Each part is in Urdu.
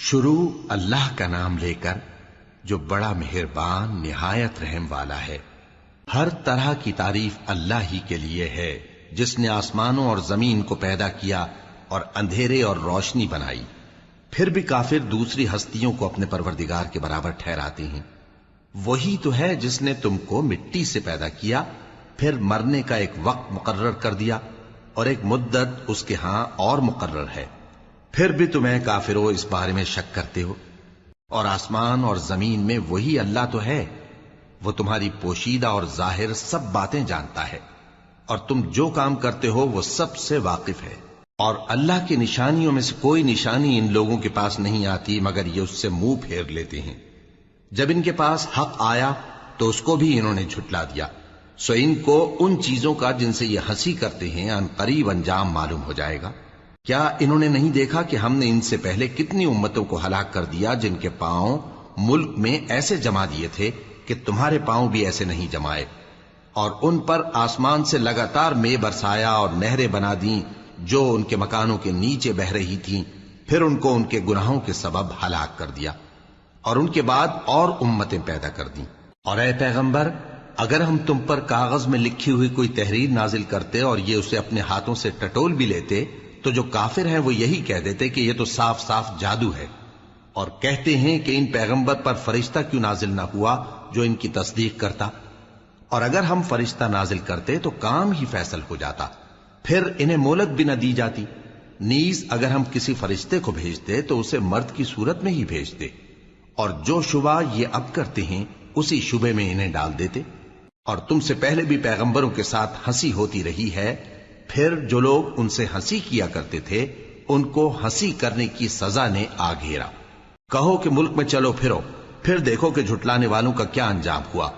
شروع اللہ کا نام لے کر جو بڑا مہربان نہایت رحم والا ہے۔ ہر طرح کی تعریف اللہ ہی کے لیے ہے جس نے آسمانوں اور زمین کو پیدا کیا اور اندھیرے اور روشنی بنائی۔ پھر بھی کافر دوسری ہستیوں کو اپنے پروردگار کے برابر ٹھہراتے ہیں۔ وہی تو ہے جس نے تم کو مٹی سے پیدا کیا، پھر مرنے کا ایک وقت مقرر کر دیا اور ایک مدت اس کے ہاں اور مقرر ہے۔ پھر بھی تمہیں کافروں اس بارے میں شک کرتے ہو، اور آسمان اور زمین میں وہی اللہ تو ہے، وہ تمہاری پوشیدہ اور ظاہر سب باتیں جانتا ہے، اور تم جو کام کرتے ہو وہ سب سے واقف ہے۔ اور اللہ کی نشانیوں میں سے کوئی نشانی ان لوگوں کے پاس نہیں آتی مگر یہ اس سے منہ پھیر لیتے ہیں۔ جب ان کے پاس حق آیا تو اس کو بھی انہوں نے جھٹلا دیا، سو ان کو ان چیزوں کا جن سے یہ ہنسی کرتے ہیں ان قریب انجام معلوم ہو جائے گا۔ کیا انہوں نے نہیں دیکھا کہ ہم نے ان سے پہلے کتنی امتوں کو ہلاک کر دیا جن کے پاؤں ملک میں ایسے جما دیے تھے کہ تمہارے پاؤں بھی ایسے نہیں جمائے، اور ان پر آسمان سے لگاتار مے برسایا اور نہریں بنا دیں جو ان کے مکانوں کے نیچے بہ رہی تھیں، پھر ان کو ان کے گناہوں کے سبب ہلاک کر دیا، اور ان کے بعد اور امتیں پیدا کر دیں۔ اور اے پیغمبر، اگر ہم تم پر کاغذ میں لکھی ہوئی کوئی تحریر نازل کرتے اور یہ اسے اپنے ہاتھوں سے ٹٹول بھی لیتے تو جو کافر ہیں وہ یہی کہہ دیتے کہ یہ تو صاف صاف جادو ہے، اور کہتے ہیں کہ ان پیغمبر پر فرشتہ کیوں نازل نہ ہوا جو ان کی تصدیق کرتا، اور اگر ہم فرشتہ نازل کرتے تو کام ہی فیصل ہو جاتا، پھر انہیں مہلت بھی نہ دی جاتی۔ نیز اگر ہم کسی فرشتے کو بھیجتے تو اسے مرد کی صورت میں ہی بھیجتے، اور جو شبہ یہ اب کرتے ہیں اسی شبے میں انہیں ڈال دیتے۔ اور تم سے پہلے بھی پیغمبروں کے ساتھ ہنسی ہوتی رہی ہے، پھر جو لوگ ان سے ہنسی کیا کرتے تھے ان کو ہنسی کرنے کی سزا نے آ گھیرا۔ کہو کہ ملک میں چلو پھرو، پھر دیکھو کہ جھٹلانے والوں کا کیا انجام ہوا۔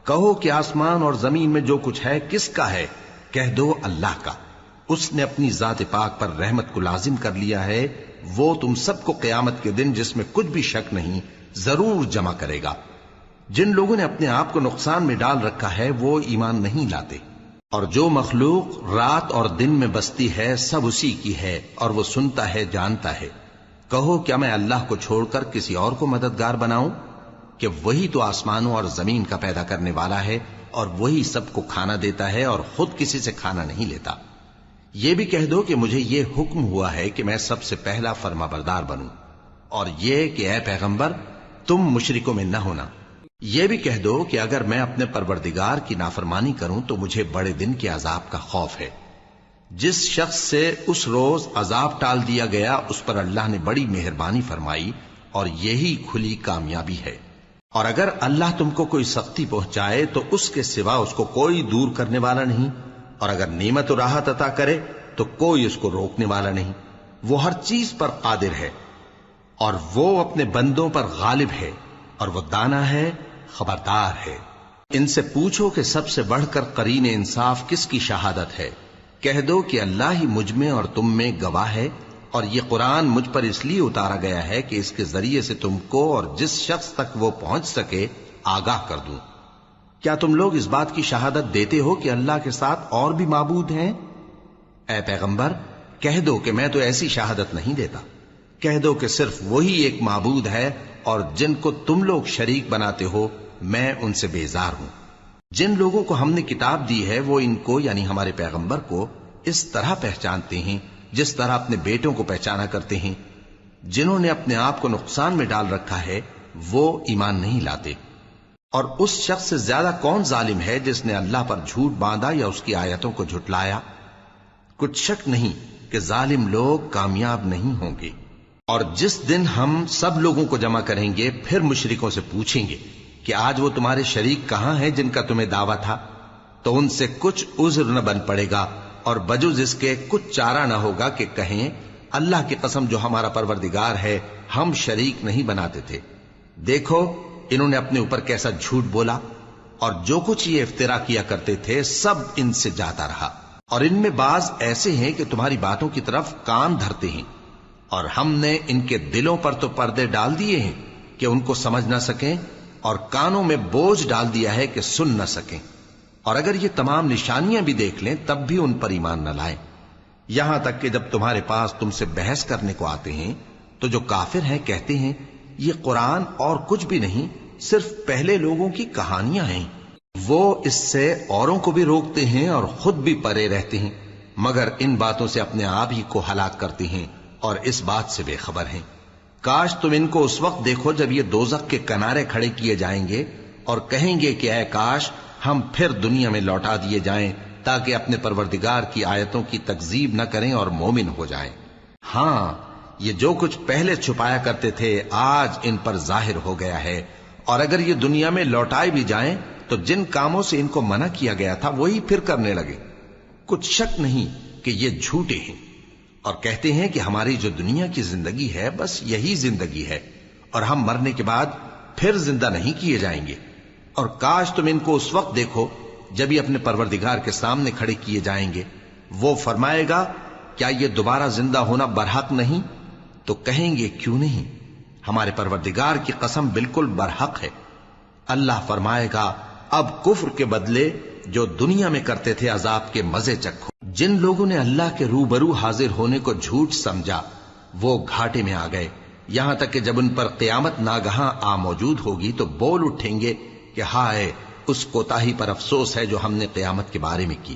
کہو کہ آسمان اور زمین میں جو کچھ ہے کس کا ہے؟ کہہ دو اللہ کا۔ اس نے اپنی ذات پاک پر رحمت کو لازم کر لیا ہے، وہ تم سب کو قیامت کے دن جس میں کچھ بھی شک نہیں ضرور جمع کرے گا۔ جن لوگوں نے اپنے آپ کو نقصان میں ڈال رکھا ہے وہ ایمان نہیں لاتے، اور جو مخلوق رات اور دن میں بستی ہے سب اسی کی ہے، اور وہ سنتا ہے جانتا ہے۔ کہو کیا میں اللہ کو چھوڑ کر کسی اور کو مددگار بناؤں؟ کہ وہی تو آسمانوں اور زمین کا پیدا کرنے والا ہے، اور وہی سب کو کھانا دیتا ہے اور خود کسی سے کھانا نہیں لیتا۔ یہ بھی کہہ دو کہ مجھے یہ حکم ہوا ہے کہ میں سب سے پہلا فرما بردار بنوں، اور یہ کہ اے پیغمبر تم مشرکوں میں نہ ہونا۔ یہ بھی کہہ دو کہ اگر میں اپنے پروردگار کی نافرمانی کروں تو مجھے بڑے دن کے عذاب کا خوف ہے۔ جس شخص سے اس روز عذاب ٹال دیا گیا اس پر اللہ نے بڑی مہربانی فرمائی، اور یہی کھلی کامیابی ہے۔ اور اگر اللہ تم کو کوئی سختی پہنچائے تو اس کے سوا اس کو کوئی دور کرنے والا نہیں، اور اگر نعمت و راحت عطا کرے تو کوئی اس کو روکنے والا نہیں۔ وہ ہر چیز پر قادر ہے، اور وہ اپنے بندوں پر غالب ہے، اور وہ دانا ہے، خبردار ہے۔ ان سے پوچھو کہ سب سے بڑھ کر قرین انصاف کس کی شہادت ہے؟ کہہ دو کہ اللہ ہی مجھ میں اور تم میں گواہ ہے، اور یہ قرآن مجھ پر اس لیے اتارا گیا ہے کہ اس کے ذریعے سے تم کو اور جس شخص تک وہ پہنچ سکے آگاہ کر دوں۔ کیا تم لوگ اس بات کی شہادت دیتے ہو کہ اللہ کے ساتھ اور بھی معبود ہیں؟ اے پیغمبر کہہ دو کہ میں تو ایسی شہادت نہیں دیتا۔ کہہ دو کہ صرف وہی ایک معبود ہے، اور جن کو تم لوگ شریک بناتے ہو میں ان سے بیزار ہوں۔ جن لوگوں کو ہم نے کتاب دی ہے وہ ان کو یعنی ہمارے پیغمبر کو اس طرح پہچانتے ہیں جس طرح اپنے بیٹوں کو پہچانا کرتے ہیں۔ جنہوں نے اپنے آپ کو نقصان میں ڈال رکھا ہے وہ ایمان نہیں لاتے۔ اور اس شخص سے زیادہ کون ظالم ہے جس نے اللہ پر جھوٹ باندھا یا اس کی آیتوں کو جھٹلایا؟ کچھ شک نہیں کہ ظالم لوگ کامیاب نہیں ہوں گے۔ اور جس دن ہم سب لوگوں کو جمع کریں گے پھر مشرکوں سے پوچھیں گے کہ آج وہ تمہارے شریک کہاں ہیں جن کا تمہیں دعویٰ تھا؟ تو ان سے کچھ عذر نہ بن پڑے گا، اور بجز اس کے کچھ چارہ نہ ہوگا کہ کہیں اللہ کی قسم جو ہمارا پروردگار ہے ہم شریک نہیں بناتے تھے۔ دیکھو انہوں نے اپنے اوپر کیسا جھوٹ بولا، اور جو کچھ یہ افترا کیا کرتے تھے سب ان سے جاتا رہا۔ اور ان میں بعض ایسے ہیں کہ تمہاری باتوں کی طرف کان دھرتے ہیں، اور ہم نے ان کے دلوں پر تو پردے ڈال دیے ہیں کہ ان کو سمجھ نہ سکیں، اور کانوں میں بوجھ ڈال دیا ہے کہ سن نہ سکیں، اور اگر یہ تمام نشانیاں بھی دیکھ لیں تب بھی ان پر ایمان نہ لائیں۔ یہاں تک کہ جب تمہارے پاس تم سے بحث کرنے کو آتے ہیں تو جو کافر ہیں کہتے ہیں یہ قرآن اور کچھ بھی نہیں، صرف پہلے لوگوں کی کہانیاں ہیں۔ وہ اس سے اوروں کو بھی روکتے ہیں اور خود بھی پرے رہتے ہیں، مگر ان باتوں سے اپنے آپ ہی کو ہلاک کرتے ہیں اور اس بات سے بے خبر ہیں۔ کاش تم ان کو اس وقت دیکھو جب یہ دوزخ کے کنارے کھڑے کیے جائیں گے اور کہیں گے کہ اے کاش ہم پھر دنیا میں لوٹا دیے جائیں تاکہ اپنے پروردگار کی آیتوں کی تکذیب نہ کریں اور مومن ہو جائیں۔ ہاں، یہ جو کچھ پہلے چھپایا کرتے تھے آج ان پر ظاہر ہو گیا ہے، اور اگر یہ دنیا میں لوٹائے بھی جائیں تو جن کاموں سے ان کو منع کیا گیا تھا وہی پھر کرنے لگے۔ کچھ شک نہیں کہ یہ جھوٹے ہیں، اور کہتے ہیں کہ ہماری جو دنیا کی زندگی ہے بس یہی زندگی ہے، اور ہم مرنے کے بعد پھر زندہ نہیں کیے جائیں گے۔ اور کاش تم ان کو اس وقت دیکھو جب یہ اپنے پروردگار کے سامنے کھڑے کیے جائیں گے، وہ فرمائے گا کیا یہ دوبارہ زندہ ہونا برحق نہیں؟ تو کہیں گے کیوں نہیں، ہمارے پروردگار کی قسم بالکل برحق ہے۔ اللہ فرمائے گا اب کفر کے بدلے جو دنیا میں کرتے تھے عذاب کے مزے چکھو۔ جن لوگوں نے اللہ کے روبرو حاضر ہونے کو جھوٹ سمجھا وہ گھاٹے میں آ گئے، یہاں تک کہ جب ان پر قیامت ناگہاں آ موجود ہوگی تو بول اٹھیں گے کہ ہائے اس کوتاہی پر افسوس ہے جو ہم نے قیامت کے بارے میں کی،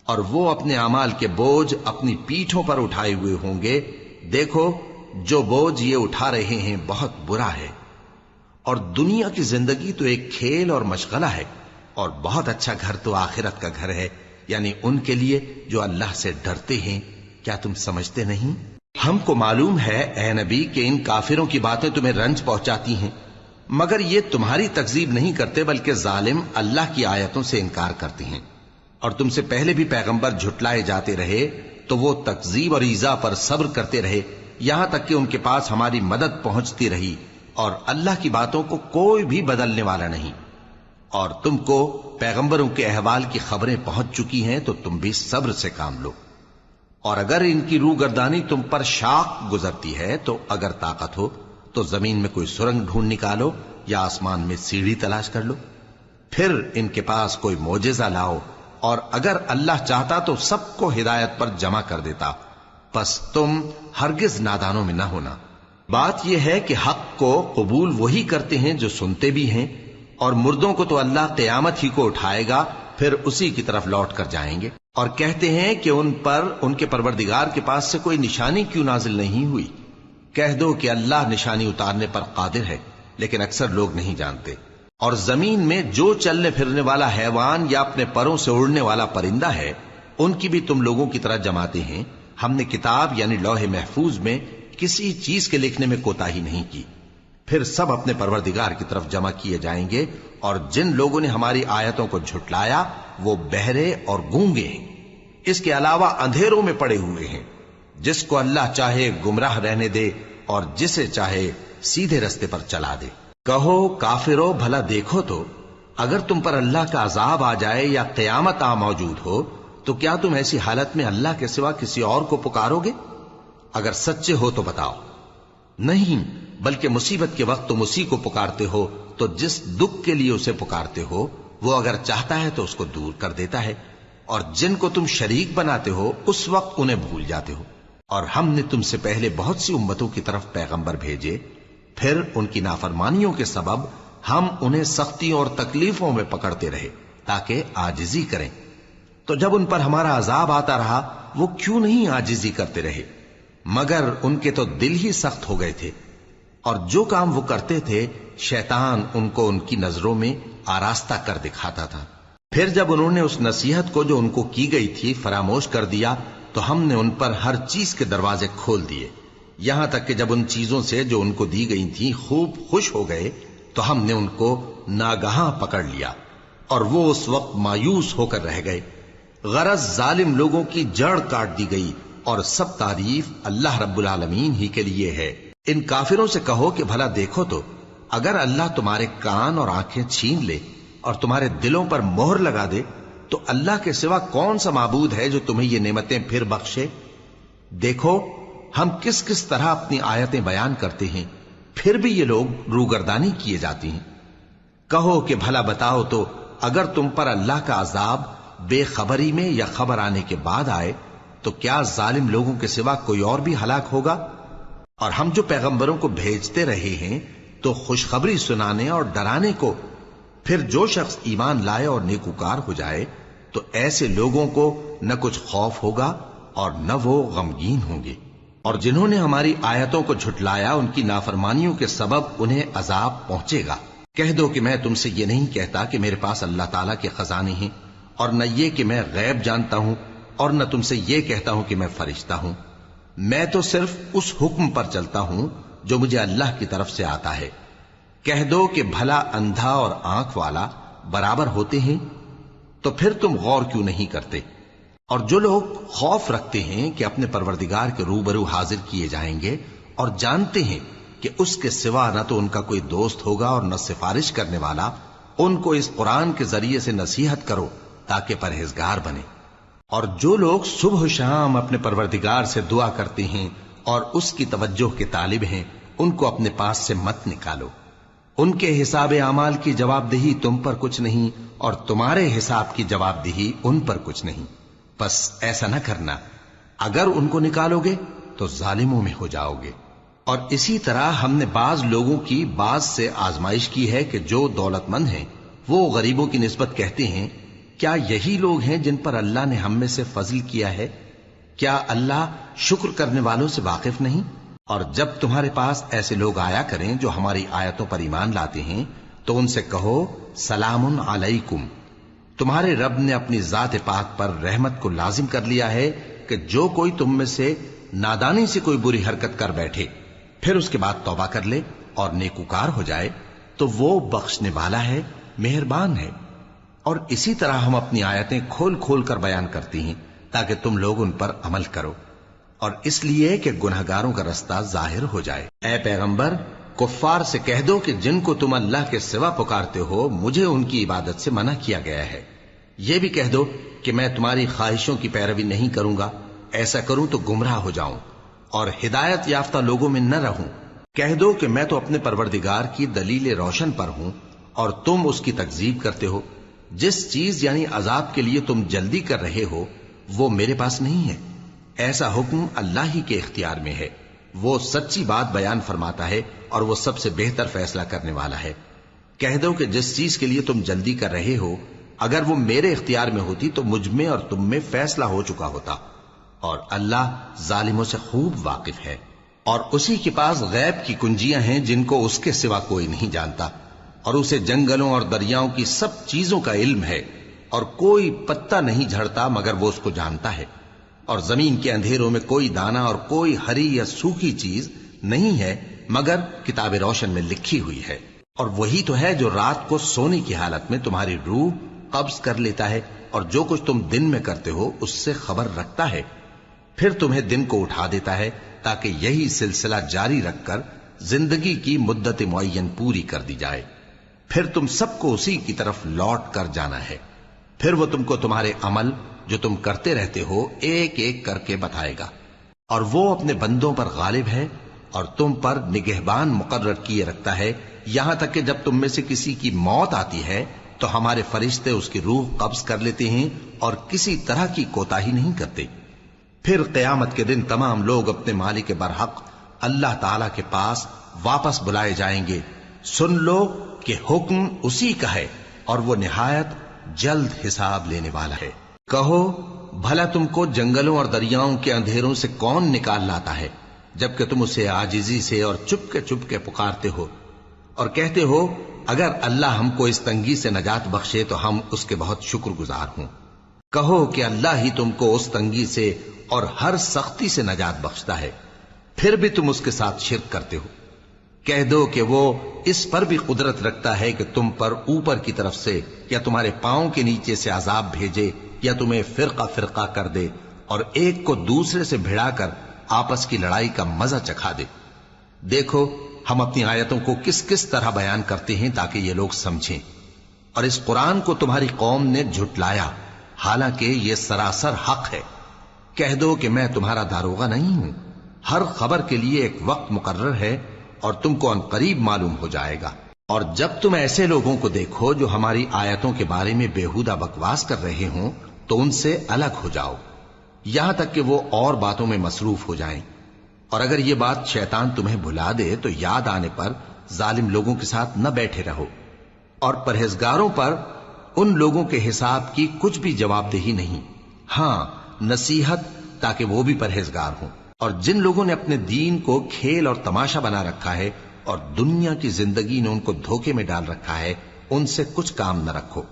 اور وہ اپنے اعمال کے بوجھ اپنی پیٹھوں پر اٹھائے ہوئے ہوں گے۔ دیکھو جو بوجھ یہ اٹھا رہے ہیں بہت برا ہے، اور دنیا کی زندگی تو ایک کھیل اور مشغلہ ہے، اور بہت اچھا گھر تو آخرت کا گھر ہے، یعنی ان کے لیے جو اللہ سے ڈرتے ہیں۔ کیا تم سمجھتے نہیں؟ ہم کو معلوم ہے اے نبی کہ ان کافروں کی باتیں تمہیں رنج پہنچاتی ہیں، مگر یہ تمہاری تکذیب نہیں کرتے بلکہ ظالم اللہ کی آیتوں سے انکار کرتے ہیں، اور تم سے پہلے بھی پیغمبر جھٹلائے جاتے رہے تو وہ تکذیب اور ایذا پر صبر کرتے رہے، یہاں تک کہ ان کے پاس ہماری مدد پہنچتی رہی، اور اللہ کی باتوں کو کوئی بھی بدلنے والا نہیں۔ اور تم کو پیغمبروں کے احوال کی خبریں پہنچ چکی ہیں تو تم بھی صبر سے کام لو، اور اگر ان کی روگردانی تم پر شاق گزرتی ہے تو اگر طاقت ہو تو زمین میں کوئی سرنگ ڈھونڈ نکالو یا آسمان میں سیڑھی تلاش کر لو، پھر ان کے پاس کوئی معجزہ لاؤ، اور اگر اللہ چاہتا تو سب کو ہدایت پر جمع کر دیتا، پس تم ہرگز نادانوں میں نہ ہونا۔ بات یہ ہے کہ حق کو قبول وہی کرتے ہیں جو سنتے بھی ہیں، اور مردوں کو تو اللہ قیامت ہی کو اٹھائے گا، پھر اسی کی طرف لوٹ کر جائیں گے۔ اور کہتے ہیں کہ ان پر ان کے پروردگار کے پاس سے کوئی نشانی کیوں نازل نہیں ہوئی؟ کہہ دو کہ اللہ نشانی اتارنے پر قادر ہے، لیکن اکثر لوگ نہیں جانتے۔ اور زمین میں جو چلنے پھرنے والا حیوان یا اپنے پروں سے اڑنے والا پرندہ ہے ان کی بھی تم لوگوں کی طرح جماتے ہیں۔ ہم نے کتاب یعنی لوح محفوظ میں کسی چیز کے لکھنے میں کوتاہی نہیں کی، پھر سب اپنے پروردگار کی طرف جمع کیے جائیں گے۔ اور جن لوگوں نے ہماری آیتوں کو جھٹلایا وہ بہرے اور گونگے ہیں، اس کے علاوہ اندھیروں میں پڑے ہوئے ہیں۔ جس کو اللہ چاہے گمراہ رہنے دے اور جسے چاہے سیدھے رستے پر چلا دے۔ کہو کافرو بھلا دیکھو تو اگر تم پر اللہ کا عذاب آ جائے یا قیامت آ موجود ہو تو کیا تم ایسی حالت میں اللہ کے سوا کسی اور کو پکارو گے؟ اگر سچے ہو تو بتاؤ۔ نہیں، بلکہ مصیبت کے وقت تم اسی کو پکارتے ہو، تو جس دکھ کے لیے اسے پکارتے ہو وہ اگر چاہتا ہے تو اس کو دور کر دیتا ہے، اور جن کو تم شریک بناتے ہو اس وقت انہیں بھول جاتے ہو۔ اور ہم نے تم سے پہلے بہت سی امتوں کی طرف پیغمبر بھیجے، پھر ان کی نافرمانیوں کے سبب ہم انہیں سختیوں اور تکلیفوں میں پکڑتے رہے تاکہ عاجزی کریں۔ تو جب ان پر ہمارا عذاب آتا رہا وہ کیوں نہیں عاجزی کرتے رہے؟ مگر ان کے تو دل ہی سخت ہو گئے تھے، اور جو کام وہ کرتے تھے شیطان ان کو ان کی نظروں میں آراستہ کر دکھاتا تھا۔ پھر جب انہوں نے اس نصیحت کو جو ان کو کی گئی تھی فراموش کر دیا تو ہم نے ان پر ہر چیز کے دروازے کھول دیے، یہاں تک کہ جب ان چیزوں سے جو ان کو دی گئی تھیں خوب خوش ہو گئے تو ہم نے ان کو ناگہاں پکڑ لیا، اور وہ اس وقت مایوس ہو کر رہ گئے۔ غرض ظالم لوگوں کی جڑ کاٹ دی گئی، اور سب تعریف اللہ رب العالمین ہی کے لیے ہے۔ ان کافروں سے کہو کہ بھلا دیکھو تو اگر اللہ تمہارے کان اور آنکھیں چھین لے اور تمہارے دلوں پر مہر لگا دے تو اللہ کے سوا کون سا معبود ہے جو تمہیں یہ نعمتیں پھر بخشے؟ دیکھو ہم کس کس طرح اپنی آیتیں بیان کرتے ہیں، پھر بھی یہ لوگ روگردانی کیے جاتی ہیں۔ کہو کہ بھلا بتاؤ تو اگر تم پر اللہ کا عذاب بے خبری میں یا خبر آنے کے بعد آئے تو کیا ظالم لوگوں کے سوا کوئی اور بھی ہلاک ہوگا؟ اور ہم جو پیغمبروں کو بھیجتے رہے ہیں تو خوشخبری سنانے اور ڈرانے کو، پھر جو شخص ایمان لائے اور نیکوکار ہو جائے تو ایسے لوگوں کو نہ کچھ خوف ہوگا اور نہ وہ غمگین ہوں گے۔ اور جنہوں نے ہماری آیتوں کو جھٹلایا ان کی نافرمانیوں کے سبب انہیں عذاب پہنچے گا۔ کہہ دو کہ میں تم سے یہ نہیں کہتا کہ میرے پاس اللہ تعالیٰ کے خزانے ہیں، اور نہ یہ کہ میں غیب جانتا ہوں، اور نہ تم سے یہ کہتا ہوں کہ میں فرشتہ ہوں۔ میں تو صرف اس حکم پر چلتا ہوں جو مجھے اللہ کی طرف سے آتا ہے۔ کہہ دو کہ بھلا اندھا اور آنکھ والا برابر ہوتے ہیں؟ تو پھر تم غور کیوں نہیں کرتے؟ اور جو لوگ خوف رکھتے ہیں کہ اپنے پروردگار کے روبرو حاضر کیے جائیں گے اور جانتے ہیں کہ اس کے سوا نہ تو ان کا کوئی دوست ہوگا اور نہ سفارش کرنے والا، ان کو اس قرآن کے ذریعے سے نصیحت کرو تاکہ پرہیزگار بنے۔ اور جو لوگ صبح و شام اپنے پروردگار سے دعا کرتے ہیں اور اس کی توجہ کے طالب ہیں، ان کو اپنے پاس سے مت نکالو۔ ان کے حساب اعمال کی جواب دہی تم پر کچھ نہیں، اور تمہارے حساب کی جواب دہی ان پر کچھ نہیں۔ بس ایسا نہ کرنا، اگر ان کو نکالو گے تو ظالموں میں ہو جاؤ گے۔ اور اسی طرح ہم نے بعض لوگوں کی بعض سے آزمائش کی ہے کہ جو دولت مند ہیں وہ غریبوں کی نسبت کہتے ہیں کیا یہی لوگ ہیں جن پر اللہ نے ہم میں سے فضل کیا ہے؟ کیا اللہ شکر کرنے والوں سے واقف نہیں؟ اور جب تمہارے پاس ایسے لوگ آیا کریں جو ہماری آیتوں پر ایمان لاتے ہیں تو ان سے کہو سلام علیکم، تمہارے رب نے اپنی ذات پاک پر رحمت کو لازم کر لیا ہے کہ جو کوئی تم میں سے نادانی سے کوئی بری حرکت کر بیٹھے پھر اس کے بعد توبہ کر لے اور نیکوکار ہو جائے تو وہ بخشنے والا ہے، مہربان ہے۔ اور اسی طرح ہم اپنی آیتیں کھول کھول کر بیان کرتی ہیں تاکہ تم لوگ ان پر عمل کرو، اور اس لیے کہ گنہگاروں کا رستہ ظاہر ہو جائے۔ اے پیغمبر، کفار سے کہہ دو کہ جن کو تم اللہ کے سوا پکارتے ہو مجھے ان کی عبادت سے منع کیا گیا ہے۔ یہ بھی کہہ دو کہ میں تمہاری خواہشوں کی پیروی نہیں کروں گا، ایسا کروں تو گمراہ ہو جاؤں اور ہدایت یافتہ لوگوں میں نہ رہوں۔ کہہ دو کہ میں تو اپنے پروردگار کی دلیل روشن پر ہوں اور تم اس کی تکذیب کرتے ہو۔ جس چیز یعنی عذاب کے لیے تم جلدی کر رہے ہو وہ میرے پاس نہیں ہے، ایسا حکم اللہ ہی کے اختیار میں ہے۔ وہ سچی بات بیان فرماتا ہے اور وہ سب سے بہتر فیصلہ کرنے والا ہے۔ کہہ دو کہ جس چیز کے لیے تم جلدی کر رہے ہو اگر وہ میرے اختیار میں ہوتی تو مجھ میں اور تم میں فیصلہ ہو چکا ہوتا، اور اللہ ظالموں سے خوب واقف ہے۔ اور اسی کے پاس غیب کی کنجیاں ہیں جن کو اس کے سوا کوئی نہیں جانتا، اور اسے جنگلوں اور دریاؤں کی سب چیزوں کا علم ہے، اور کوئی پتا نہیں جھڑتا مگر وہ اس کو جانتا ہے، اور زمین کے اندھیروں میں کوئی دانا اور کوئی ہری یا سوکھی چیز نہیں ہے مگر کتاب روشن میں لکھی ہوئی ہے۔ اور وہی تو ہے جو رات کو سونے کی حالت میں تمہاری روح قبض کر لیتا ہے اور جو کچھ تم دن میں کرتے ہو اس سے خبر رکھتا ہے، پھر تمہیں دن کو اٹھا دیتا ہے تاکہ یہی سلسلہ جاری رکھ کر زندگی کی مدت معین پوری کر دی جائے، پھر تم سب کو اسی کی طرف لوٹ کر جانا ہے۔ پھر وہ تم کو تمہارے عمل جو تم کرتے رہتے ہو ایک ایک کر کے بتائے گا، اور وہ اپنے بندوں پر غالب ہے اور تم پر نگہبان مقرر کیے رکھتا ہے، یہاں تک کہ جب تم میں سے کسی کی موت آتی ہے تو ہمارے فرشتے اس کی روح قبض کر لیتے ہیں اور کسی طرح کی کوتاہی نہیں کرتے۔ پھر قیامت کے دن تمام لوگ اپنے مالک برحق اللہ تعالی کے پاس واپس بلائے جائیں گے۔ سن لو کہ حکم اسی کا ہے اور وہ نہایت جلد حساب لینے والا ہے۔ کہو بھلا تم کو جنگلوں اور دریاؤں کے اندھیروں سے کون نکال لاتا ہے جبکہ تم اسے عاجزی سے اور چپ کے پکارتے ہو اور کہتے ہو اگر اللہ ہم کو اس تنگی سے نجات بخشے تو ہم اس کے بہت شکر گزار ہوں۔ کہو کہ اللہ ہی تم کو اس تنگی سے اور ہر سختی سے نجات بخشتا ہے، پھر بھی تم اس کے ساتھ شرک کرتے ہو۔ کہہ دو کہ وہ اس پر بھی قدرت رکھتا ہے کہ تم پر اوپر کی طرف سے یا تمہارے پاؤں کے نیچے سے عذاب بھیجے یا تمہیں فرقہ فرقہ کر دے اور ایک کو دوسرے سے بھڑا کر آپس کی لڑائی کا مزہ چکھا دے۔ دیکھو ہم اپنی آیتوں کو کس کس طرح بیان کرتے ہیں تاکہ یہ لوگ سمجھیں، اور اس قرآن کو تمہاری قوم نے جھٹلایا حالانکہ یہ سراسر حق ہے۔ کہہ دو کہ میں تمہارا داروغہ نہیں ہوں، ہر خبر کے لیے ایک وقت مقرر ہے اور تم کو ان قریب معلوم ہو جائے گا۔ اور جب تم ایسے لوگوں کو دیکھو جو ہماری آیتوں کے بارے میں بےہودہ بکواس کر رہے ہوں تو ان سے الگ ہو جاؤ یہاں تک کہ وہ اور باتوں میں مصروف ہو جائیں، اور اگر یہ بات شیطان تمہیں بھلا دے تو یاد آنے پر ظالم لوگوں کے ساتھ نہ بیٹھے رہو، اور پرہیزگاروں پر ان لوگوں کے حساب کی کچھ بھی جواب دہی نہیں، ہاں نصیحت تاکہ وہ بھی پرہیزگار ہوں۔ اور جن لوگوں نے اپنے دین کو کھیل اور تماشا بنا رکھا ہے اور دنیا کی زندگی نے ان کو دھوکے میں ڈال رکھا ہے، ان سے کچھ کام نہ رکھو،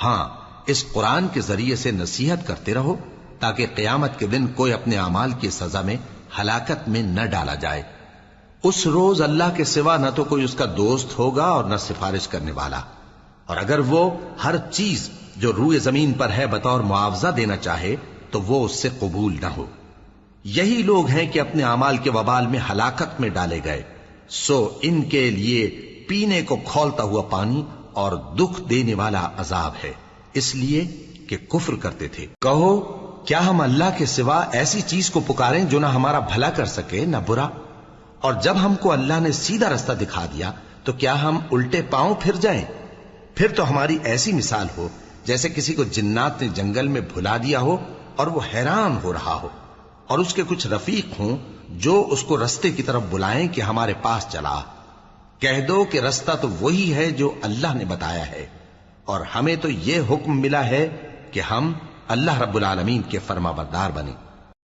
ہاں اس قرآن کے ذریعے سے نصیحت کرتے رہو تاکہ قیامت کے دن کوئی اپنے اعمال کی سزا میں ہلاکت میں نہ ڈالا جائے۔ اس روز اللہ کے سوا نہ تو کوئی اس کا دوست ہوگا اور نہ سفارش کرنے والا، اور اگر وہ ہر چیز جو روئے زمین پر ہے بطور معاوضہ دینا چاہے تو وہ اس سے قبول نہ ہو۔ یہی لوگ ہیں کہ اپنے اعمال کے وبال میں ہلاکت میں ڈالے گئے، سو ان کے لیے پینے کو کھولتا ہوا پانی اور دکھ دینے والا عذاب ہے، اس لیے کہ کفر کرتے تھے۔ کہو کیا ہم اللہ کے سوا ایسی چیز کو پکاریں جو نہ ہمارا بھلا کر سکے نہ برا؟ اور جب ہم کو اللہ نے سیدھا رستہ دکھا دیا تو کیا ہم الٹے پاؤں پھر جائیں؟ پھر تو ہماری ایسی مثال ہو جیسے کسی کو جنات نے جنگل میں بھلا دیا ہو اور وہ حیران ہو رہا ہو، اور اس کے کچھ رفیق ہوں جو اس کو رستے کی طرف بلائیں کہ ہمارے پاس چلا۔ کہہ دو کہ رستہ تو وہی ہے جو اللہ نے بتایا ہے، اور ہمیں تو یہ حکم ملا ہے کہ ہم اللہ رب العالمین کے فرما بردار بنیں،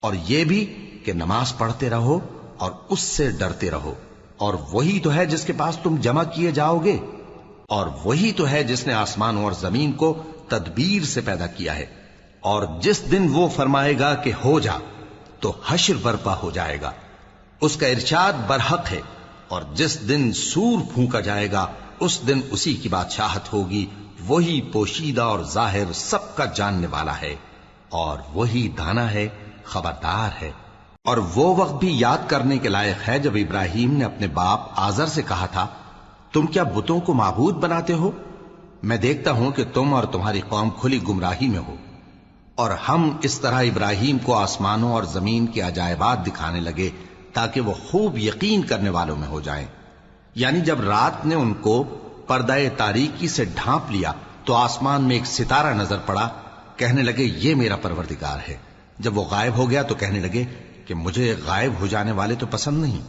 اور یہ بھی کہ نماز پڑھتے رہو اور اس سے ڈرتے رہو، اور وہی تو ہے جس کے پاس تم جمع کیے جاؤ گے، اور وہی تو ہے جس نے آسمانوں اور زمین کو تدبیر سے پیدا کیا ہے، اور جس دن وہ فرمائے گا کہ ہو جا تو حشر برپا ہو جائے گا، اس کا ارشاد برحق ہے، اور جس دن سور پھونکا جائے گا اس دن اسی کی بادشاہت ہوگی، وہی پوشیدہ اور ظاہر سب کا جاننے والا ہے، اور وہی دانا ہے، خبردار ہے۔ اور وہ وقت بھی یاد کرنے کے لائق ہے جب ابراہیم نے اپنے باپ آزر سے کہا تھا، تم کیا بتوں کو معبود بناتے ہو؟ میں دیکھتا ہوں کہ تم اور تمہاری قوم کھلی گمراہی میں ہو۔ اور ہم اس طرح ابراہیم کو آسمانوں اور زمین کے عجائبات دکھانے لگے تاکہ وہ خوب یقین کرنے والوں میں ہو جائیں۔ یعنی جب رات نے ان کو پردہ تاریکی سے ڈھانپ لیا تو آسمان میں ایک ستارہ نظر پڑا، کہنے لگے یہ میرا پروردگار ہے۔ جب وہ غائب ہو گیا تو کہنے لگے کہ مجھے غائب ہو جانے والے تو پسند نہیں۔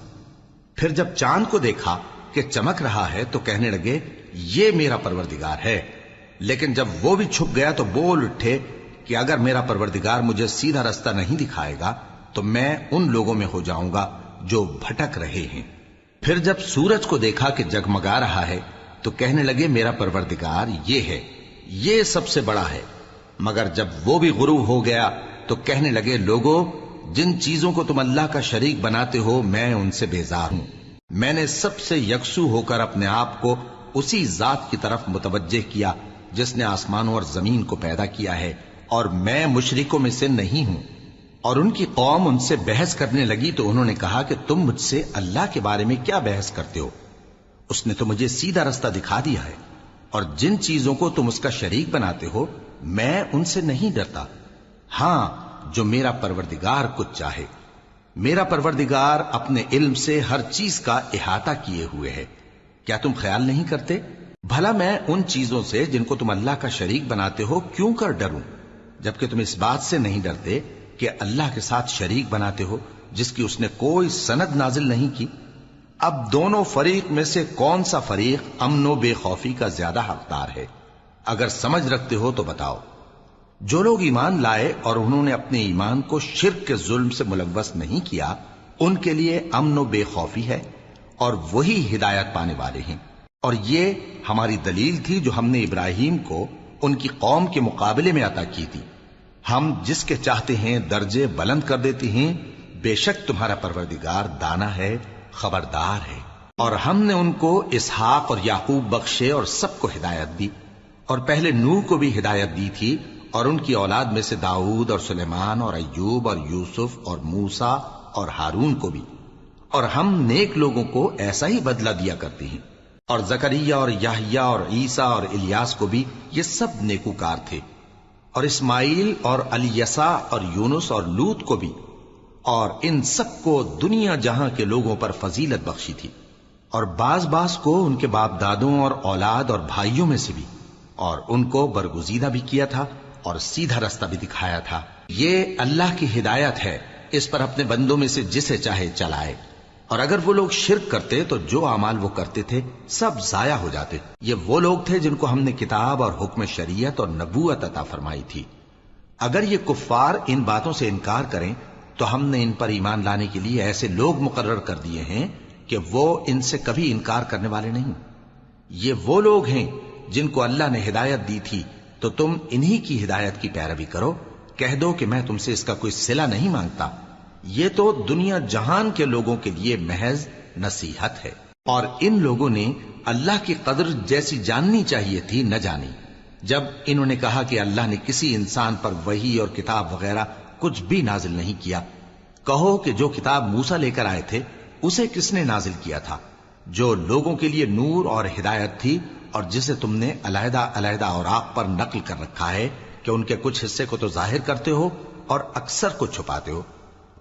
پھر جب چاند کو دیکھا کہ چمک رہا ہے تو کہنے لگے یہ میرا پروردگار ہے۔ لیکن جب وہ بھی چھپ گیا تو بول اٹھے کہ اگر میرا پروردگار مجھے سیدھا رستہ نہیں دکھائے گا تو میں ان لوگوں میں ہو جاؤں گا جو بھٹک رہے ہیں۔ پھر جب سورج کو دیکھا کہ جگمگا رہا ہے تو کہنے لگے میرا پروردگار یہ ہے، یہ سب سے بڑا ہے۔ مگر جب وہ بھی غروب ہو گیا تو کہنے لگے لوگو، جن چیزوں کو تم اللہ کا شریک بناتے ہو میں ان سے بیزار ہوں۔ میں نے سب سے یکسو ہو کر اپنے آپ کو اسی ذات کی طرف متوجہ کیا جس نے آسمانوں اور زمین کو پیدا کیا ہے، اور میں مشرکوں میں سے نہیں ہوں۔ اور ان کی قوم ان سے بحث کرنے لگی تو انہوں نے کہا کہ تم مجھ سے اللہ کے بارے میں کیا بحث کرتے ہو؟ اس نے تو مجھے سیدھا رستہ دکھا دیا ہے، اور جن چیزوں کو تم اس کا شریک بناتے ہو میں ان سے نہیں ڈرتا، ہاں جو میرا پروردگار کچھ چاہے۔ میرا پروردگار اپنے علم سے ہر چیز کا احاطہ کیے ہوئے ہے۔ کیا تم خیال نہیں کرتے؟ بھلا میں ان چیزوں سے جن کو تم اللہ کا شریک بناتے ہو کیوں کر ڈروں، جبکہ تم اس بات سے نہیں ڈرتے کہ اللہ کے ساتھ شریک بناتے ہو جس کی اس نے کوئی سند نازل نہیں کی۔ اب دونوں فریق میں سے کون سا فریق امن و بے خوفی کا زیادہ حقدار ہے؟ اگر سمجھ رکھتے ہو تو بتاؤ۔ جو لوگ ایمان لائے اور انہوں نے اپنے ایمان کو شرک کے ظلم سے ملوث نہیں کیا، ان کے لیے امن و بے خوفی ہے، اور وہی ہدایت پانے والے ہیں۔ اور یہ ہماری دلیل تھی جو ہم نے ابراہیم کو ان کی قوم کے مقابلے میں عطا کی تھی۔ ہم جس کے چاہتے ہیں درجے بلند کر دیتے ہیں، بے شک تمہارا پروردگار دانا ہے، خبردار ہے۔ اور ہم نے ان کو اسحاق اور یعقوب بخشے اور سب کو ہدایت دی، اور پہلے نوح کو بھی ہدایت دی تھی، اور ان کی اولاد میں سے داؤد اور سلیمان اور ایوب اور یوسف اور موسیٰ اور ہارون کو بھی، اور ہم نیک لوگوں کو ایسا ہی بدلہ دیا کرتے ہیں۔ اور زکریا اور یحییٰ اور عیسیٰ اور الیاس کو بھی، یہ سب نیکوکار تھے، اور اسماعیل اور الیسع اور یونس اور لوط کو بھی، اور ان سب کو دنیا جہاں کے لوگوں پر فضیلت بخشی تھی، اور بعض کو ان کے باپ دادوں اور اولاد اور بھائیوں میں سے بھی، اور ان کو برگزیدہ بھی کیا تھا اور سیدھا رستہ بھی دکھایا تھا۔ یہ اللہ کی ہدایت ہے اس پر اپنے بندوں میں سے جسے چاہے چلائے، اور اگر وہ لوگ شرک کرتے تو جو اعمال وہ کرتے تھے سب ضائع ہو جاتے۔ یہ وہ لوگ تھے جن کو ہم نے کتاب اور حکم شریعت اور نبوت عطا فرمائی تھی۔ اگر یہ کفار ان باتوں سے انکار کریں تو ہم نے ان پر ایمان لانے کے لیے ایسے لوگ مقرر کر دیے ہیں کہ وہ ان سے کبھی انکار کرنے والے نہیں۔ یہ وہ لوگ ہیں جن کو اللہ نے ہدایت دی تھی، تو تم انہی کی ہدایت کی پیروی کرو۔ کہہ دو کہ میں تم سے اس کا کوئی صلہ نہیں مانگتا، یہ تو دنیا جہان کے لوگوں کے لیے محض نصیحت ہے۔ اور ان لوگوں نے اللہ کی قدر جیسی جاننی چاہیے تھی نہ جانی۔ جب انہوں نے کہا کہ اللہ نے کسی انسان پر وحی اور کتاب وغیرہ کچھ بھی نازل نہیں کیا، کہو کہ جو کتاب موسیٰ لے کر آئے تھے اسے کس نے نازل کیا تھا، جو لوگوں کے لیے نور اور ہدایت تھی، اور جسے تم نے علیحدہ علیحدہ اوراق پر نقل کر رکھا ہے کہ ان کے کچھ حصے کو تو ظاہر کرتے ہو اور اکثر کو چھپاتے ہو۔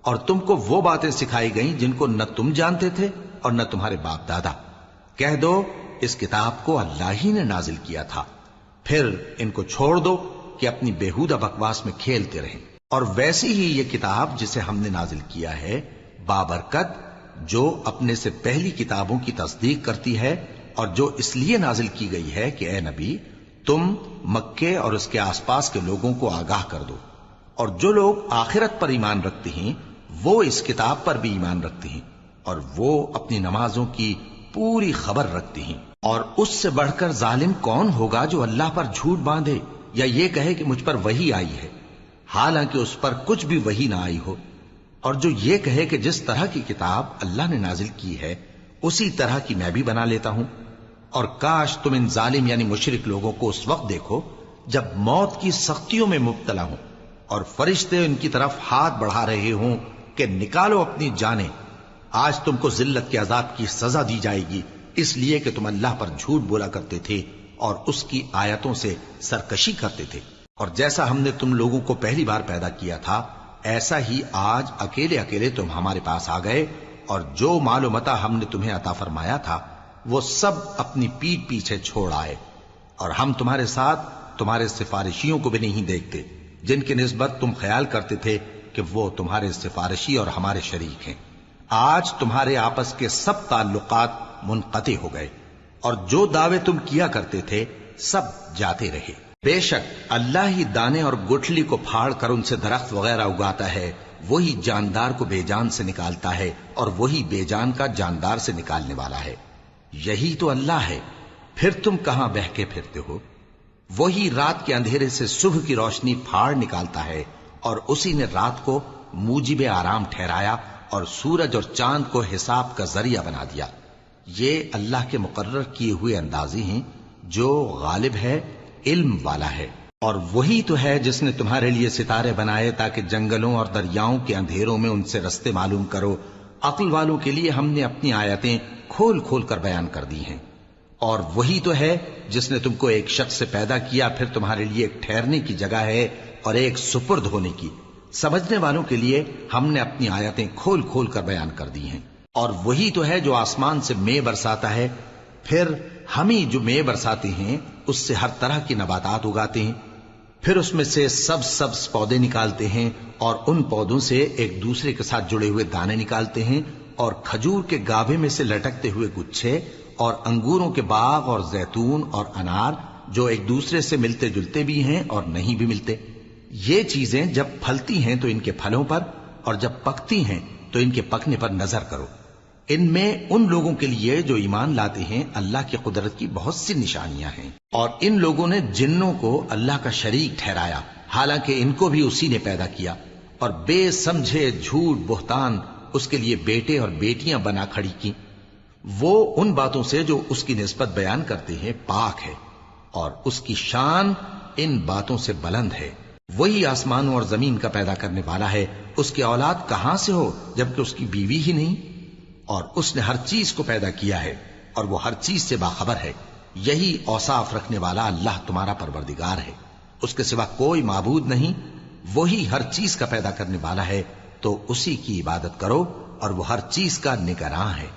اور تم کو وہ باتیں سکھائی گئیں جن کو نہ تم جانتے تھے اور نہ تمہارے باپ دادا۔ کہہ دو اس کتاب کو اللہ ہی نے نازل کیا تھا، پھر ان کو چھوڑ دو کہ اپنی بیہودہ بکواس میں کھیلتے رہیں۔ اور ویسی ہی یہ کتاب جسے ہم نے نازل کیا ہے بابرکت، جو اپنے سے پہلی کتابوں کی تصدیق کرتی ہے، اور جو اس لیے نازل کی گئی ہے کہ اے نبی تم مکے اور اس کے آس پاس کے لوگوں کو آگاہ کر دو، اور جو لوگ آخرت پر ایمان رکھتے ہیں وہ اس کتاب پر بھی ایمان رکھتے ہیں، اور وہ اپنی نمازوں کی پوری خبر رکھتے ہیں۔ اور اس سے بڑھ کر ظالم کون ہوگا جو اللہ پر جھوٹ باندھے یا یہ کہے کہ مجھ پر وحی آئی ہے، حالانکہ اس پر کچھ بھی وحی نہ آئی ہو، اور جو یہ کہے کہ جس طرح کی کتاب اللہ نے نازل کی ہے اسی طرح کی میں بھی بنا لیتا ہوں۔ اور کاش تم ان ظالم یعنی مشرک لوگوں کو اس وقت دیکھو جب موت کی سختیوں میں مبتلا ہوں اور فرشتے ان کی طرف ہاتھ بڑھا رہے ہوں کہ نکالو اپنی جانیں، آج تم کو ذلت کے عذاب کی سزا دی جائے گی، اس لیے کہ تم اللہ پر جھوٹ بولا کرتے تھے اور اس کی آیتوں سے سرکشی کرتے تھے۔ اور جیسا ہم نے تم لوگوں کو پہلی بار پیدا کیا تھا ایسا ہی آج اکیلے اکیلے تم ہمارے پاس آ گئے، اور جو مال و متاع ہم نے تمہیں عطا فرمایا تھا وہ سب اپنی پیٹھ پیچھے چھوڑ آئے، اور ہم تمہارے ساتھ تمہارے سفارشیوں کو بھی نہیں دیکھتے جن کی نسبت تم خیال کرتے تھے کہ وہ تمہارے سفارشی اور ہمارے شریک ہیں۔ آج تمہارے آپس کے سب تعلقات منقطع ہو گئے، اور جو دعوے تم کیا کرتے تھے سب جاتے رہے۔ بے شک اللہ ہی دانے اور گٹھلی کو پھاڑ کر ان سے درخت وغیرہ اگاتا ہے، وہی جاندار کو بے جان سے نکالتا ہے اور وہی بے جان کا جاندار سے نکالنے والا ہے۔ یہی تو اللہ ہے، پھر تم کہاں بہکے پھرتے ہو؟ وہی رات کے اندھیرے سے صبح کی روشنی پھاڑ نکالتا ہے، اور اسی نے رات کو موجب آرام ٹھہرایا اور سورج اور چاند کو حساب کا ذریعہ بنا دیا۔ یہ اللہ کے مقرر کیے ہوئے اندازے ہیں، جو غالب ہے، علم والا ہے۔ اور وہی تو ہے جس نے تمہارے لیے ستارے بنائے تاکہ جنگلوں اور دریاؤں کے اندھیروں میں ان سے رستے معلوم کرو۔ عقل والوں کے لیے ہم نے اپنی آیتیں کھول کھول کر بیان کر دی ہیں۔ اور وہی تو ہے جس نے تم کو ایک شخص سے پیدا کیا، پھر تمہارے لیے ایک ٹھہرنے کی جگہ ہے اور ایک سپرد ہونے کی۔ سمجھنے والوں کے لیے ہم نے اپنی آیتیں کھول کھول کر بیان کر دی ہیں۔ اور وہی تو ہے جو آسمان سے مے برساتا ہے، پھر ہم ہی جو مے برساتے ہیں اس سے ہر طرح کی نباتات اگاتے ہیں، پھر اس میں سے سبز پودے نکالتے ہیں، اور ان پودوں سے ایک دوسرے کے ساتھ جڑے ہوئے دانے نکالتے ہیں، اور کھجور کے گابھے میں سے لٹکتے ہوئے گچھے، اور انگوروں کے باغ اور زیتون اور انار جو ایک دوسرے سے ملتے جلتے بھی ہیں اور نہیں بھی ملتے۔ یہ چیزیں جب پھلتی ہیں تو ان کے پھلوں پر، اور جب پکتی ہیں تو ان کے پکنے پر نظر کرو۔ ان میں ان لوگوں کے لیے جو ایمان لاتے ہیں اللہ کی قدرت کی بہت سی نشانیاں ہیں۔ اور ان لوگوں نے جنوں کو اللہ کا شریک ٹھہرایا، حالانکہ ان کو بھی اسی نے پیدا کیا، اور بے سمجھے جھوٹ بہتان اس کے لیے بیٹے اور بیٹیاں بنا کھڑی کی۔ وہ ان باتوں سے جو اس کی نسبت بیان کرتے ہیں پاک ہے، اور اس کی شان ان باتوں سے بلند ہے۔ وہی آسمانوں اور زمین کا پیدا کرنے والا ہے، اس کی اولاد کہاں سے ہو جبکہ اس کی بیوی ہی نہیں؟ اور اس نے ہر چیز کو پیدا کیا ہے، اور وہ ہر چیز سے باخبر ہے۔ یہی اوصاف رکھنے والا اللہ تمہارا پروردگار ہے، اس کے سوا کوئی معبود نہیں۔ وہی ہر چیز کا پیدا کرنے والا ہے، تو اسی کی عبادت کرو، اور وہ ہر چیز کا نگراں ہے۔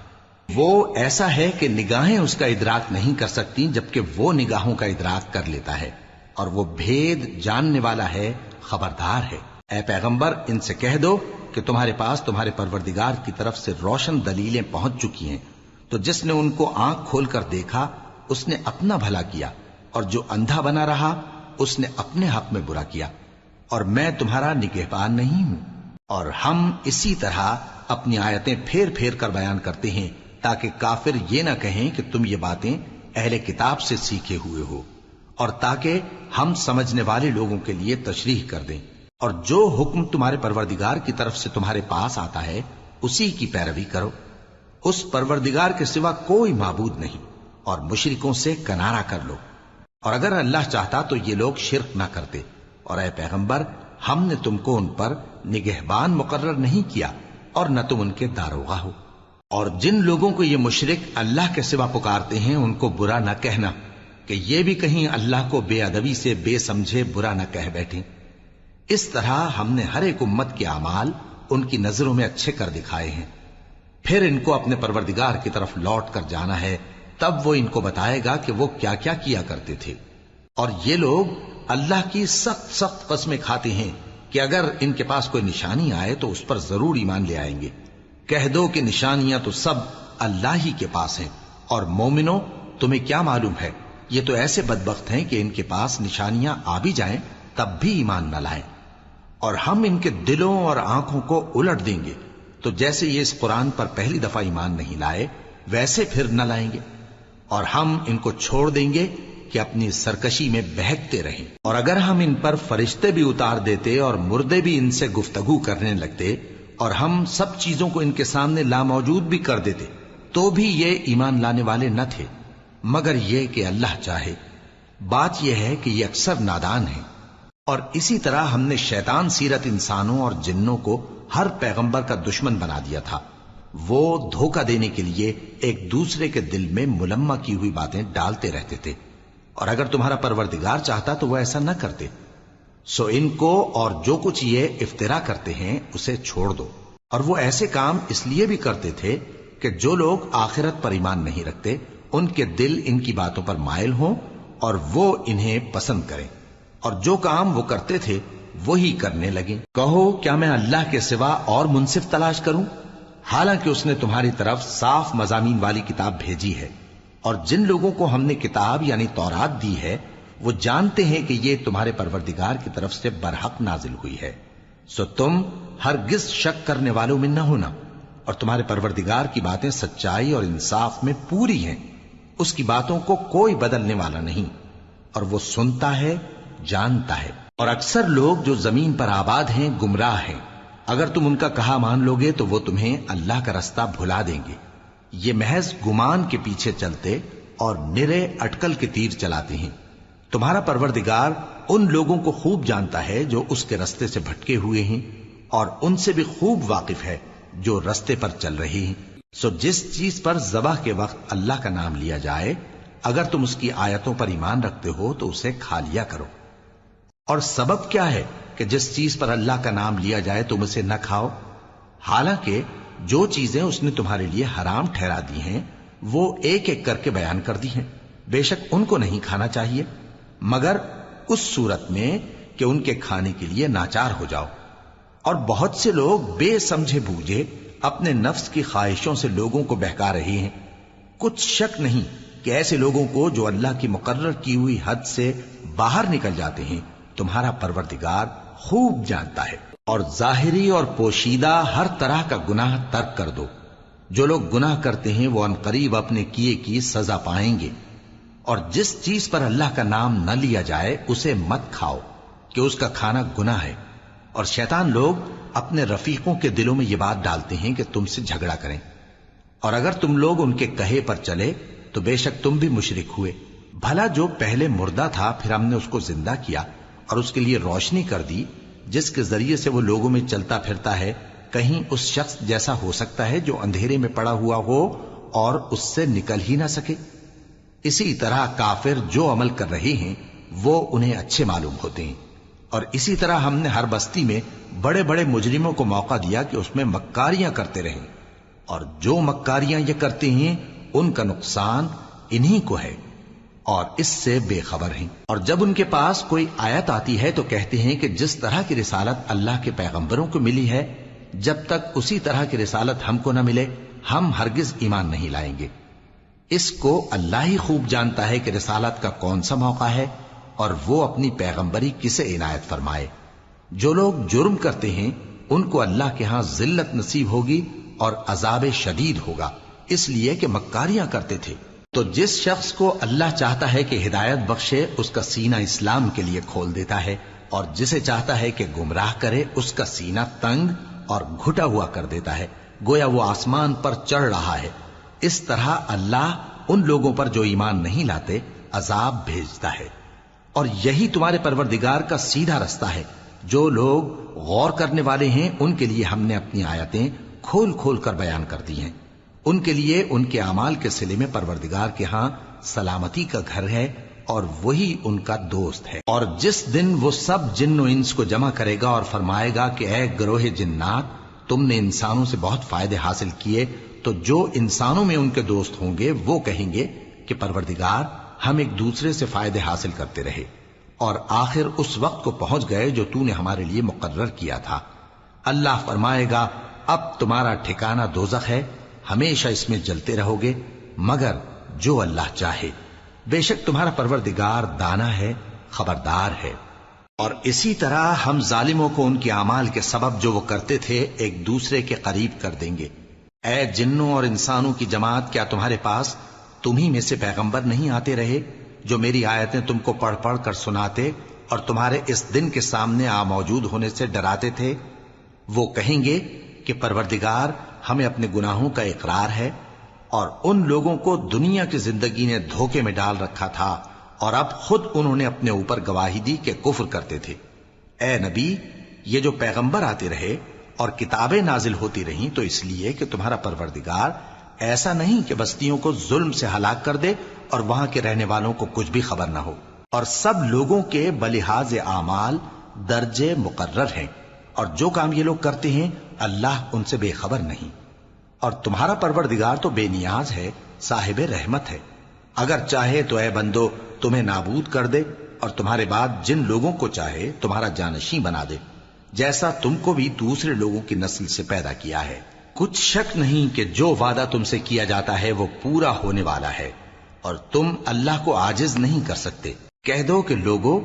وہ ایسا ہے کہ نگاہیں اس کا ادراک نہیں کر سکتی، جبکہ وہ نگاہوں کا ادراک کر لیتا ہے، اور وہ بھید جاننے والا ہے، خبردار ہے۔ اے پیغمبر ان سے کہہ دو کہ تمہارے پاس تمہارے پروردگار کی طرف سے روشن دلیلیں پہنچ چکی ہیں، تو جس نے ان کو آنکھ کھول کر دیکھا اس نے اپنا بھلا کیا، اور جو اندھا بنا رہا اس نے اپنے حق میں برا کیا، اور میں تمہارا نگہبان نہیں ہوں۔ اور ہم اسی طرح اپنی آیتیں پھیر پھیر کر بیان کرتے ہیں تاکہ کافر یہ نہ کہیں کہ تم یہ باتیں اہل کتاب سے سیکھے ہوئے ہو، اور تاکہ ہم سمجھنے والے لوگوں کے لیے تشریح کر دیں۔ اور جو حکم تمہارے پروردگار کی طرف سے تمہارے پاس آتا ہے اسی کی پیروی کرو، اس پروردگار کے سوا کوئی معبود نہیں، اور مشرکوں سے کنارہ کر لو۔ اور اگر اللہ چاہتا تو یہ لوگ شرک نہ کرتے، اور اے پیغمبر ہم نے تم کو ان پر نگہبان مقرر نہیں کیا، اور نہ تم ان کے داروغہ ہو۔ اور جن لوگوں کو یہ مشرک اللہ کے سوا پکارتے ہیں ان کو برا نہ کہنا، کہ یہ بھی کہیں اللہ کو بے ادبی سے بے سمجھے برا نہ کہہ بیٹھیں۔ اس طرح ہم نے ہر ایک امت کے اعمال ان کی نظروں میں اچھے کر دکھائے ہیں، پھر ان کو اپنے پروردگار کی طرف لوٹ کر جانا ہے، تب وہ ان کو بتائے گا کہ وہ کیا کیا کیا کرتے تھے۔ اور یہ لوگ اللہ کی سخت سخت قسمیں کھاتے ہیں کہ اگر ان کے پاس کوئی نشانی آئے تو اس پر ضرور ایمان لے آئیں گے۔ کہہ دو کہ نشانیاں تو سب اللہ ہی کے پاس ہیں، اور مومنوں تمہیں کیا معلوم ہے، یہ تو ایسے بدبخت ہیں کہ ان کے پاس نشانیاں آ بھی جائیں تب بھی ایمان نہ لائیں۔ اور ہم ان کے دلوں اور آنکھوں کو الٹ دیں گے، تو جیسے یہ اس قرآن پر پہلی دفعہ ایمان نہیں لائے ویسے پھر نہ لائیں گے، اور ہم ان کو چھوڑ دیں گے کہ اپنی سرکشی میں بہکتے رہیں۔ اور اگر ہم ان پر فرشتے بھی اتار دیتے اور مردے بھی ان سے گفتگو کرنے لگتے اور ہم سب چیزوں کو ان کے سامنے لاموجود بھی کر دیتے تو بھی یہ ایمان لانے والے نہ تھے، مگر یہ کہ اللہ چاہے۔ بات یہ ہے کہ یہ اکثر نادان ہیں۔ اور اسی طرح ہم نے شیطان سیرت انسانوں اور جنوں کو ہر پیغمبر کا دشمن بنا دیا تھا، وہ دھوکہ دینے کے لیے ایک دوسرے کے دل میں ملمہ کی ہوئی باتیں ڈالتے رہتے تھے، اور اگر تمہارا پروردگار چاہتا تو وہ ایسا نہ کرتے۔ سو ان کو اور جو کچھ یہ افترا کرتے ہیں اسے چھوڑ دو۔ اور وہ ایسے کام اس لیے بھی کرتے تھے کہ جو لوگ آخرت پر ایمان نہیں رکھتے ان کے دل ان کی باتوں پر مائل ہوں اور وہ انہیں پسند کریں، اور جو کام وہ کرتے تھے وہی کرنے لگیں۔ کہو کیا میں اللہ کے سوا اور منصف تلاش کروں، حالانکہ اس نے تمہاری طرف صاف مضامین والی کتاب بھیجی ہے، اور جن لوگوں کو ہم نے کتاب یعنی تورات دی ہے وہ جانتے ہیں کہ یہ تمہارے پروردگار کی طرف سے برحق نازل ہوئی ہے، سو تم ہرگز شک کرنے والوں میں نہ ہونا، اور تمہارے پروردگار کی باتیں سچائی اور انصاف میں پوری ہیں، اس کی باتوں کو کوئی بدلنے والا نہیں، اور وہ سنتا ہے جانتا ہے۔ اور اکثر لوگ جو زمین پر آباد ہیں گمراہ ہیں، اگر تم ان کا کہا مان لو گے تو وہ تمہیں اللہ کا رستہ بھلا دیں گے۔ یہ محض گمان کے پیچھے چلتے اور نرے اٹکل کے تیر چلاتے ہیں۔ تمہارا پروردگار ان لوگوں کو خوب جانتا ہے جو اس کے رستے سے بھٹکے ہوئے ہیں، اور ان سے بھی خوب واقف ہے جو رستے پر چل رہے ہیں۔ سو جس چیز پر ذبح کے وقت اللہ کا نام لیا جائے اگر تم اس کی آیتوں پر ایمان رکھتے ہو تو اسے کھا لیا کرو۔ اور سبب کیا ہے کہ جس چیز پر اللہ کا نام لیا جائے تم اسے نہ کھاؤ، حالانکہ جو چیزیں اس نے تمہارے لیے حرام ٹھہرا دی ہیں وہ ایک ایک کر کے بیان کر دی ہیں، بے شک ان کو نہیں کھانا چاہیے مگر اس صورت میں کہ ان کے کھانے کے لیے ناچار ہو جاؤ۔ اور بہت سے لوگ بے سمجھے بوجھے اپنے نفس کی خواہشوں سے لوگوں کو بہکا رہے ہیں۔ کچھ شک نہیں کہ ایسے لوگوں کو جو اللہ کی مقرر کی ہوئی حد سے باہر نکل جاتے ہیں تمہارا پروردگار خوب جانتا ہے۔ اور ظاہری اور پوشیدہ ہر طرح کا گناہ ترک کر دو۔ جو لوگ گناہ کرتے ہیں وہ عنقریب اپنے کیے کی سزا پائیں گے۔ اور جس چیز پر اللہ کا نام نہ لیا جائے اسے مت کھاؤ کہ اس کا کھانا گناہ ہے۔ اور شیطان لوگ اپنے رفیقوں کے دلوں میں یہ بات ڈالتے ہیں کہ تم سے جھگڑا کریں، اور اگر تم لوگ ان کے کہے پر چلے تو بے شک تم بھی مشرک ہوئے۔ بھلا جو پہلے مردہ تھا پھر ہم نے اس کو زندہ کیا اور اس کے لیے روشنی کر دی جس کے ذریعے سے وہ لوگوں میں چلتا پھرتا ہے، کہیں اس شخص جیسا ہو سکتا ہے جو اندھیرے میں پڑا ہوا ہو اور اس سے نکل ہی نہ سکے؟ اسی طرح کافر جو عمل کر رہے ہیں وہ انہیں اچھے معلوم ہوتے ہیں۔ اور اسی طرح ہم نے ہر بستی میں بڑے بڑے مجرموں کو موقع دیا کہ اس میں مکاریاں کرتے رہیں، اور جو مکاریاں یہ کرتے ہیں ان کا نقصان انہی کو ہے اور اس سے بے خبر ہیں۔ اور جب ان کے پاس کوئی آیت آتی ہے تو کہتے ہیں کہ جس طرح کی رسالت اللہ کے پیغمبروں کو ملی ہے جب تک اسی طرح کی رسالت ہم کو نہ ملے ہم ہرگز ایمان نہیں لائیں گے۔ اس کو اللہ ہی خوب جانتا ہے کہ رسالت کا کون سا موقع ہے اور وہ اپنی پیغمبری کسے عنایت فرمائے۔ جو لوگ جرم کرتے ہیں ان کو اللہ کے ہاں ذلت نصیب ہوگی اور عذاب شدید ہوگا، اس لیے کہ مکاریاں کرتے تھے۔ تو جس شخص کو اللہ چاہتا ہے کہ ہدایت بخشے اس کا سینہ اسلام کے لیے کھول دیتا ہے، اور جسے چاہتا ہے کہ گمراہ کرے اس کا سینہ تنگ اور گھٹا ہوا کر دیتا ہے، گویا وہ آسمان پر چڑھ رہا ہے۔ اس طرح اللہ ان لوگوں پر جو ایمان نہیں لاتے عذاب بھیجتا ہے، اور یہی تمہارے پروردگار کا سیدھا رستہ ہے۔ جو لوگ غور کرنے والے ہیں ان کے لیے ہم نے اپنی آیتیں کھول کھول کر بیان کر دی ہیں۔ ان کے لیے ان کے اعمال کے صلے میں پروردگار کے ہاں سلامتی کا گھر ہے اور وہی ان کا دوست ہے۔ اور جس دن وہ سب جن و انس کو جمع کرے گا اور فرمائے گا کہ اے گروہ جنات، تم نے انسانوں سے بہت فائدے حاصل کیے، تو جو انسانوں میں ان کے دوست ہوں گے وہ کہیں گے کہ پروردگار ہم ایک دوسرے سے فائدے حاصل کرتے رہے اور آخر اس وقت کو پہنچ گئے جو تو نے ہمارے لیے مقرر کیا تھا۔ اللہ فرمائے گا اب تمہارا ٹھکانہ دوزخ ہے، ہمیشہ اس میں جلتے رہو گے مگر جو اللہ چاہے، بے شک تمہارا پروردگار دانا ہے، خبردار ہے۔ اور اسی طرح ہم ظالموں کو ان کے اعمال کے سبب جو وہ کرتے تھے ایک دوسرے کے قریب کر دیں گے۔ اے جنوں اور انسانوں کی جماعت، کیا تمہارے پاس تمہیں میں سے پیغمبر نہیں آتے رہے جو میری آیتیں تم کو پڑھ پڑھ کر سناتے اور تمہارے اس دن کے سامنے موجود ہونے سے ڈراتے تھے؟ وہ کہیں گے کہ پروردگار ہمیں اپنے گناہوں کا اقرار ہے، اور ان لوگوں کو دنیا کی زندگی نے دھوکے میں ڈال رکھا تھا اور اب خود انہوں نے اپنے اوپر گواہی دی کہ کفر کرتے تھے۔ اے نبی، یہ جو پیغمبر آتے رہے اور کتابیں نازل ہوتی رہیں تو اس لیے کہ تمہارا پروردگار ایسا نہیں کہ بستیوں کو ظلم سے ہلاک کر دے اور وہاں کے رہنے والوں کو کچھ بھی خبر نہ ہو، اور سب لوگوں کے بلحاظ اعمال درجے مقرر ہیں، اور جو کام یہ لوگ کرتے ہیں اللہ ان سے بے خبر نہیں۔ اور تمہارا پروردگار تو بے نیاز ہے، صاحب رحمت ہے، اگر چاہے تو اے بندو تمہیں نابود کر دے اور تمہارے بعد جن لوگوں کو چاہے تمہارا جانشین بنا دے، جیسا تم کو بھی دوسرے لوگوں کی نسل سے پیدا کیا ہے۔ کچھ شک نہیں کہ جو وعدہ تم سے کیا جاتا ہے وہ پورا ہونے والا ہے، اور تم اللہ کو عاجز نہیں کر سکتے۔ کہہ دو کہ لوگو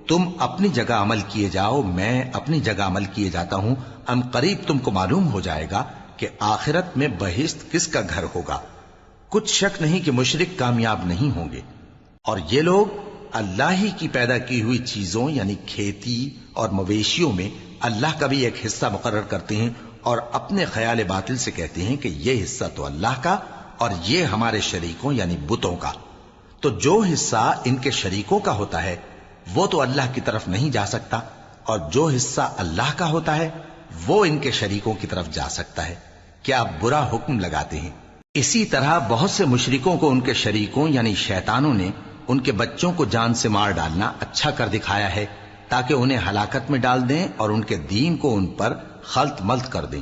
تم اپنی جگہ عمل کیے جاؤ، میں اپنی جگہ عمل کیے جاتا ہوں، ان قریب تم کو معلوم ہو جائے گا کہ آخرت میں بہشت کس کا گھر ہوگا۔ کچھ شک نہیں کہ مشرک کامیاب نہیں ہوں گے۔ اور یہ لوگ اللہ ہی کی پیدا کی ہوئی چیزوں یعنی کھیتی اور مویشیوں میں اللہ کا بھی ایک حصہ مقرر کرتے ہیں اور اپنے خیال باطل سے کہتے ہیں کہ یہ حصہ تو اللہ کا اور یہ ہمارے شریکوں یعنی بتوں کا۔ تو جو حصہ ان کے شریکوں کا ہوتا ہے وہ تو اللہ کی طرف نہیں جا سکتا، اور جو حصہ اللہ کا ہوتا ہے وہ ان کے شریکوں کی طرف جا سکتا ہے۔ کیا برا حکم لگاتے ہیں؟ اسی طرح بہت سے مشرکوں کو ان کے شریکوں یعنی شیطانوں نے ان کے بچوں کو جان سے مار ڈالنا اچھا کر دکھایا ہے تاکہ انہیں ہلاکت میں ڈال دیں اور ان کے دین کو ان پر خلط ملط کر دیں،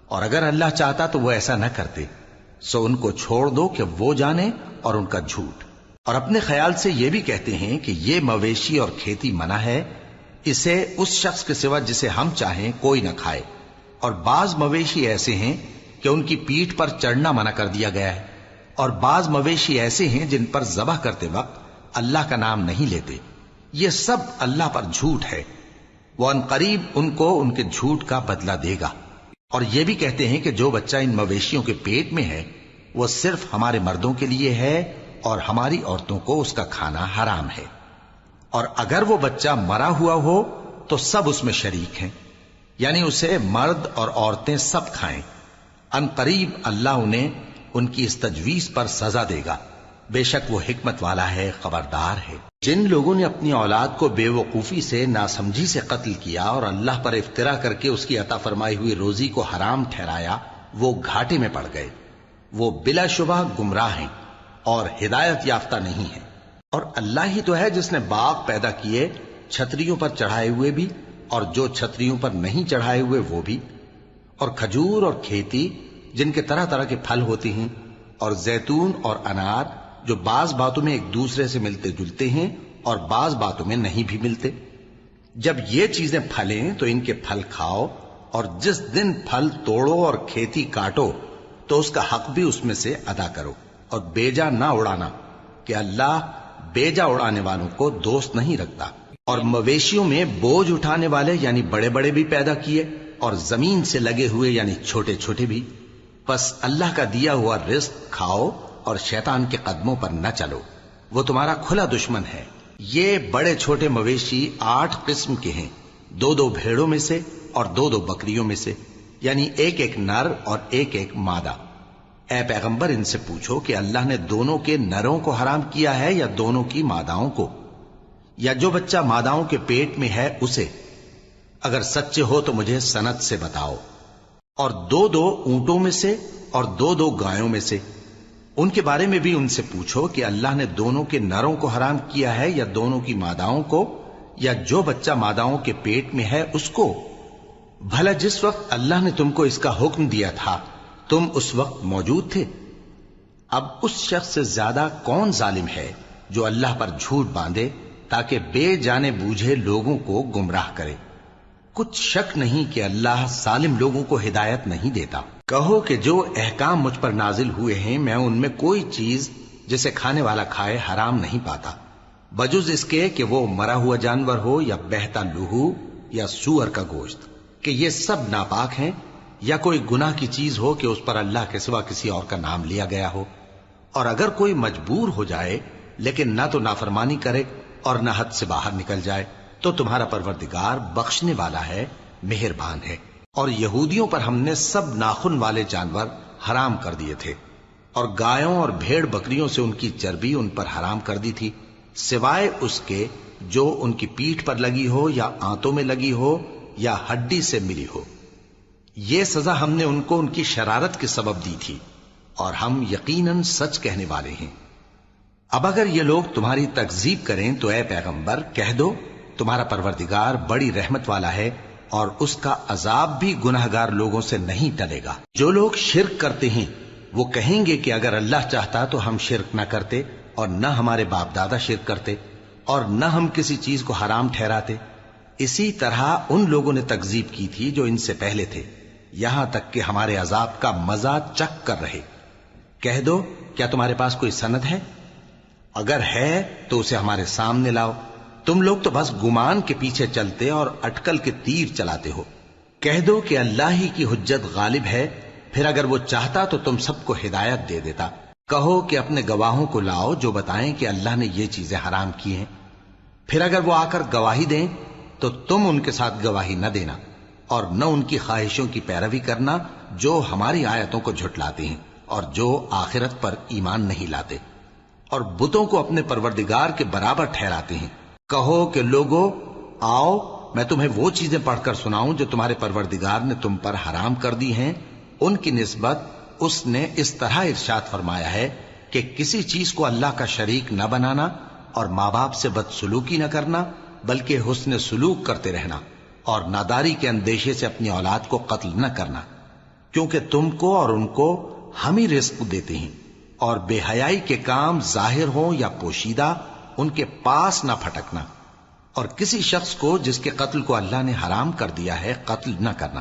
اور اگر اللہ چاہتا تو وہ ایسا نہ کرتے۔ سو ان کو چھوڑ دو کہ وہ جانے اور ان کا جھوٹ۔ اور اپنے خیال سے یہ بھی کہتے ہیں کہ یہ مویشی اور کھیتی منع ہے، اسے اس شخص کے سوا جسے ہم چاہیں کوئی نہ کھائے، اور بعض مویشی ایسے ہیں کہ ان کی پیٹھ پر چڑھنا منع کر دیا گیا ہے، اور بعض مویشی ایسے ہیں جن پر ذبح کرتے وقت اللہ کا نام نہیں لیتے۔ یہ سب اللہ پر جھوٹ ہے، وہ ان قریب ان کو ان کے جھوٹ کا بدلہ دے گا۔ اور یہ بھی کہتے ہیں کہ جو بچہ ان مویشیوں کے پیٹ میں ہے وہ صرف ہمارے مردوں کے لیے ہے اور ہماری عورتوں کو اس کا کھانا حرام ہے، اور اگر وہ بچہ مرا ہوا ہو تو سب اس میں شریک ہیں، یعنی اسے مرد اور عورتیں سب کھائیں۔ ان قریب اللہ انہیں ان کی اس تجویز پر سزا دے گا، بے شک وہ حکمت والا ہے، خبردار ہے۔ جن لوگوں نے اپنی اولاد کو بے وقوفی سے ناسمجھی سے قتل کیا اور اللہ پر افترا کر کے اس کی عطا فرمائی ہوئی روزی کو حرام ٹھہرایا وہ گھاٹے میں پڑ گئے، وہ بلا شبہ گمراہ ہیں اور ہدایت یافتہ نہیں ہیں۔ اور اللہ ہی تو ہے جس نے باغ پیدا کیے چھتریوں پر چڑھائے ہوئے بھی اور جو چھتریوں پر نہیں چڑھائے ہوئے وہ بھی، اور کھجور اور کھیتی جن کے طرح طرح کے پھل ہوتے ہیں، اور زیتون اور انار جو بعض باتوں میں ایک دوسرے سے ملتے جلتے ہیں اور بعض باتوں میں نہیں بھی ملتے۔ جب یہ چیزیں پھلیں تو ان کے پھل کھاؤ اور جس دن پھل توڑو اور کھیتی کاٹو تو اس کا حق بھی اس میں سے ادا کرو، اور بیجا نہ اڑانا کہ اللہ بیجا اڑانے والوں کو دوست نہیں رکھتا۔ اور مویشیوں میں بوجھ اٹھانے والے یعنی بڑے بڑے بھی پیدا کیے، اور زمین سے لگے ہوئے یعنی چھوٹے چھوٹے بھی۔ پس اللہ کا دیا ہوا رزق کھاؤ اور شیطان کے قدموں پر نہ چلو، وہ تمہارا کھلا دشمن ہے۔ یہ بڑے چھوٹے مویشی 8 قسم کے ہیں، 2 بھیڑوں میں سے اور 2 بکریوں میں سے، یعنی ایک نر اور ایک مادہ۔ اے پیغمبر ان سے پوچھو کہ اللہ نے دونوں کے نروں کو حرام کیا ہے یا دونوں کی ماداؤں کو، یا جو بچہ ماداؤں کے پیٹ میں ہے اسے؟ اگر سچے ہو تو مجھے سند سے بتاؤ۔ اور 2 اونٹوں میں سے اور 2 گایوں میں سے، ان کے بارے میں بھی ان سے پوچھو کہ اللہ نے دونوں کے نروں کو حرام کیا ہے یا دونوں کی ماداؤں کو، یا جو بچہ ماداؤں کے پیٹ میں ہے اس کو؟ بھلا جس وقت اللہ نے تم کو اس کا حکم دیا تھا تم اس وقت موجود تھے؟ اب اس شخص سے زیادہ کون ظالم ہے جو اللہ پر جھوٹ باندھے تاکہ بے جانے بوجھے لوگوں کو گمراہ کرے؟ کچھ شک نہیں کہ اللہ ظالم لوگوں کو ہدایت نہیں دیتا۔ کہو کہ جو احکام مجھ پر نازل ہوئے ہیں میں ان میں کوئی چیز جسے کھانے والا کھائے حرام نہیں پاتا، بجز اس کے کہ وہ مرا ہوا جانور ہو یا بہتا لہو یا سور کا گوشت، کہ یہ سب ناپاک ہیں، یا کوئی گناہ کی چیز ہو کہ اس پر اللہ کے سوا کسی اور کا نام لیا گیا ہو۔ اور اگر کوئی مجبور ہو جائے لیکن نہ تو نافرمانی کرے اور نہ حد سے باہر نکل جائے تو تمہارا پروردگار بخشنے والا ہے، مہربان ہے۔ اور یہودیوں پر ہم نے سب ناخن والے جانور حرام کر دیے تھے، اور گایوں اور بھیڑ بکریوں سے ان کی چربی ان پر حرام کر دی تھی، سوائے اس کے جو ان کی پیٹھ پر لگی ہو یا آنتوں میں لگی ہو یا ہڈی سے ملی ہو۔ یہ سزا ہم نے ان کو ان کی شرارت کے سبب دی تھی، اور ہم یقیناً سچ کہنے والے ہیں۔ اب اگر یہ لوگ تمہاری تکذیب کریں تو اے پیغمبر کہہ دو تمہارا پروردگار بڑی رحمت والا ہے، اور اس کا عذاب بھی گناہگار لوگوں سے نہیں ٹلے گا۔ جو لوگ شرک کرتے ہیں وہ کہیں گے کہ اگر اللہ چاہتا تو ہم شرک نہ کرتے، اور نہ ہمارے باپ دادا شرک کرتے، اور نہ ہم کسی چیز کو حرام ٹھہراتے۔ اسی طرح ان لوگوں نے تکذیب کی تھی جو ان سے پہلے تھے، یہاں تک کہ ہمارے عذاب کا مزہ چکھ کر رہے۔ کہہ دو کیا تمہارے پاس کوئی سند ہے؟ اگر ہے تو اسے ہمارے سامنے لاؤ، تم لوگ تو بس گمان کے پیچھے چلتے اور اٹکل کے تیر چلاتے ہو۔ کہہ دو کہ اللہ ہی کی حجت غالب ہے، پھر اگر وہ چاہتا تو تم سب کو ہدایت دے دیتا۔ کہو کہ اپنے گواہوں کو لاؤ جو بتائیں کہ اللہ نے یہ چیزیں حرام کی ہیں، پھر اگر وہ آ کر گواہی دیں تو تم ان کے ساتھ گواہی نہ دینا، اور نہ ان کی خواہشوں کی پیروی کرنا جو ہماری آیتوں کو جھٹلاتے ہیں اور جو آخرت پر ایمان نہیں لاتے، اور بتوں کو اپنے پروردگار کے برابر ٹھہراتے ہیں۔ کہو کہ لوگو آؤ میں تمہیں وہ چیزیں پڑھ کر سناؤں جو تمہارے پروردگار نے تم پر حرام کر دی ہیں۔ ان کی نسبت اس نے اس طرح ارشاد فرمایا ہے کہ کسی چیز کو اللہ کا شریک نہ بنانا، اور ماں باپ سے بدسلوکی نہ کرنا بلکہ حسن سلوک کرتے رہنا، اور ناداری کے اندیشے سے اپنی اولاد کو قتل نہ کرنا، کیونکہ تم کو اور ان کو ہم ہی رزق دیتے ہیں۔ اور بے حیائی کے کام ظاہر ہوں یا پوشیدہ ان کے پاس نہ پھٹکنا، اور کسی شخص کو جس کے قتل کو اللہ نے حرام کر دیا ہے قتل نہ کرنا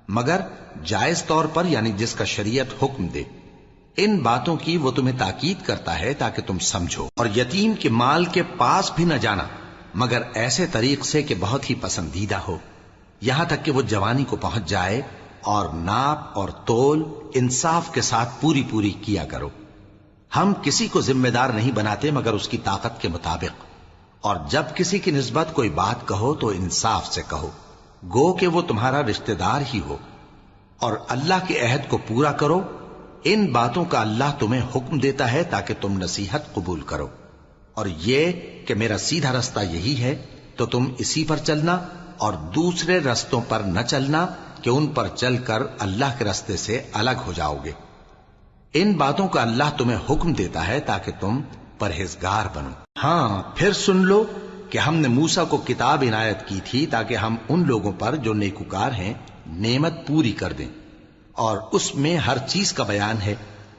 مگر جائز طور پر، یعنی جس کا شریعت حکم دے۔ ان باتوں کی وہ تمہیں تاکید کرتا ہے تاکہ تم سمجھو۔ اور یتیم کے مال کے پاس بھی نہ جانا مگر ایسے طریق سے کہ بہت ہی پسندیدہ ہو، یہاں تک کہ وہ جوانی کو پہنچ جائے، اور ناپ اور تول انصاف کے ساتھ پوری پوری کیا کرو۔ ہم کسی کو ذمہ دار نہیں بناتے مگر اس کی طاقت کے مطابق، اور جب کسی کی نسبت کوئی بات کہو تو انصاف سے کہو، گو کہ وہ تمہارا رشتہ دار ہی ہو، اور اللہ کے عہد کو پورا کرو۔ ان باتوں کا اللہ تمہیں حکم دیتا ہے تاکہ تم نصیحت قبول کرو، اور یہ کہ میرا سیدھا رستہ یہی ہے تو تم اسی پر چلنا، اور دوسرے رستوں پر نہ چلنا کہ ان پر چل کر اللہ کے رستے سے الگ ہو جاؤ گے۔ ان باتوں کا اللہ تمہیں حکم دیتا ہے تاکہ تم پرہیزگار بنو۔ ہاں پھر سن لو کہ ہم نے موسیٰ کو کتاب عنایت کی تھی تاکہ ہم ان لوگوں پر جو نیکوکار ہیں نعمت پوری کر دیں، اور اس میں ہر چیز کا بیان ہے،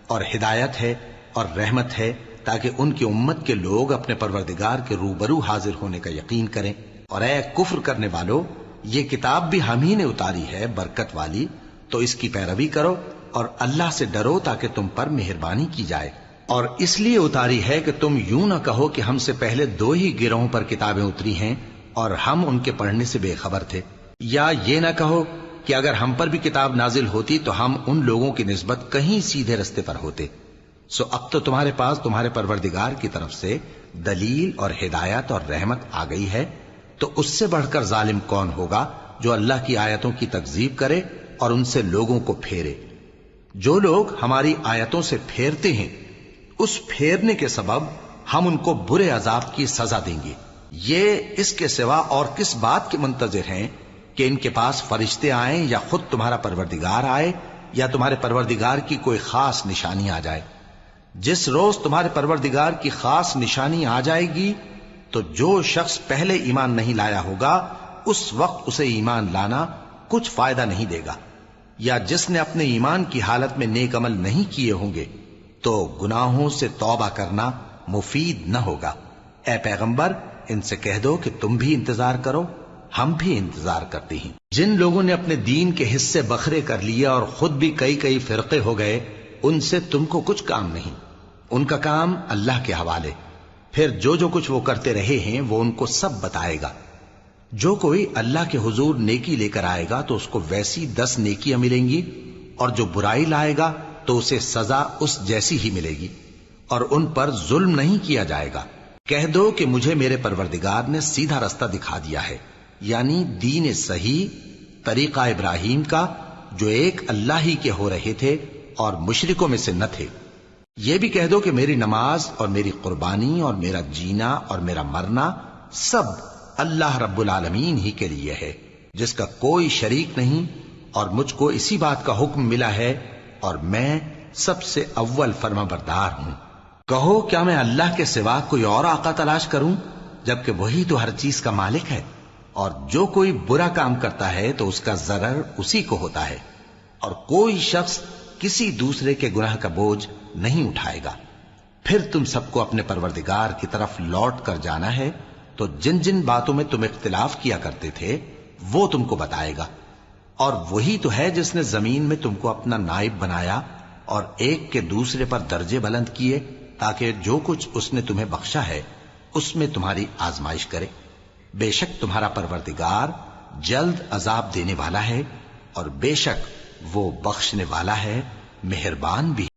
اور ہدایت ہے اور رحمت ہے، تاکہ ان کی امت کے لوگ اپنے پروردگار کے روبرو حاضر ہونے کا یقین کریں۔ اور اے کفر کرنے والو، یہ کتاب بھی ہم ہی نے اتاری ہے برکت والی، تو اس کی پیروی کرو اور اللہ سے ڈرو تاکہ تم پر مہربانی کی جائے۔ اور اس لیے اتاری ہے کہ تم یوں نہ کہو کہ ہم سے پہلے 2 ہی گروہوں پر کتابیں اتری ہیں اور ہم ان کے پڑھنے سے بے خبر تھے، یا یہ نہ کہو کہ اگر ہم پر بھی کتاب نازل ہوتی تو ہم ان لوگوں کی نسبت کہیں سیدھے رستے پر ہوتے۔ سو اب تو تمہارے پاس تمہارے پروردگار کی طرف سے دلیل اور ہدایت اور رحمت آ گئی ہے، تو اس سے بڑھ کر ظالم کون ہوگا جو اللہ کی آیتوں کی تکذیب کرے اور ان سے لوگوں کو پھیرے۔ جو لوگ ہماری آیتوں سے پھیرتے ہیں، اس پھیرنے کے سبب ہم ان کو برے عذاب کی سزا دیں گے۔ یہ اس کے سوا اور کس بات کے منتظر ہیں کہ ان کے پاس فرشتے آئیں یا خود تمہارا پروردگار آئے یا تمہارے پروردگار کی کوئی خاص نشانی آ جائے۔ جس روز تمہارے پروردگار کی خاص نشانی آ جائے گی تو جو شخص پہلے ایمان نہیں لایا ہوگا اس وقت اسے ایمان لانا کچھ فائدہ نہیں دے گا، یا جس نے اپنے ایمان کی حالت میں نیک عمل نہیں کیے ہوں گے تو گناہوں سے توبہ کرنا مفید نہ ہوگا۔ اے پیغمبر، ان سے کہہ دو کہ تم بھی انتظار کرو، ہم بھی انتظار کرتے ہیں۔ جن لوگوں نے اپنے دین کے حصے بکھرے کر لیے اور خود بھی کئی فرقے ہو گئے، ان سے تم کو کچھ کام نہیں، ان کا کام اللہ کے حوالے۔ پھر جو کچھ وہ کرتے رہے ہیں وہ ان کو سب بتائے گا۔ جو کوئی اللہ کے حضور نیکی لے کر آئے گا تو اس کو ویسی 10 نیکیاں ملیں گی، اور جو برائی لائے گا تو اسے سزا اس جیسی ہی ملے گی، اور ان پر ظلم نہیں کیا جائے گا۔ کہہ دو کہ مجھے میرے پروردگار نے سیدھا رستہ دکھا دیا ہے، یعنی دین صحیح، طریقہ ابراہیم کا، جو ایک اللہ ہی کے ہو رہے تھے اور مشرکوں میں سے نہ تھے۔ یہ بھی کہہ دو کہ میری نماز اور میری قربانی اور میرا جینا اور میرا مرنا سب اللہ رب العالمین ہی کے لیے ہے، جس کا کوئی شریک نہیں، اور مجھ کو اسی بات کا حکم ملا ہے اور میں سب سے اول فرما بردار ہوں۔ کہو کیا میں اللہ کے سوا کوئی اور آقا تلاش کروں جبکہ وہی تو ہر چیز کا مالک ہے؟ اور جو کوئی برا کام کرتا ہے تو اس کا ضرر اسی کو ہوتا ہے، اور کوئی شخص کسی دوسرے کے گناہ کا بوجھ نہیں اٹھائے گا۔ پھر تم سب کو اپنے پروردگار کی طرف لوٹ کر جانا ہے، تو جن جن باتوں میں تم اختلاف کیا کرتے تھے وہ تم کو بتائے گا۔ اور وہی تو ہے جس نے زمین میں تم کو اپنا نائب بنایا اور ایک کے دوسرے پر درجے بلند کیے، تاکہ جو کچھ اس نے تمہیں بخشا ہے اس میں تمہاری آزمائش کرے۔ بے شک تمہارا پروردگار جلد عذاب دینے والا ہے، اور بے شک وہ بخشنے والا ہے، مہربان بھی۔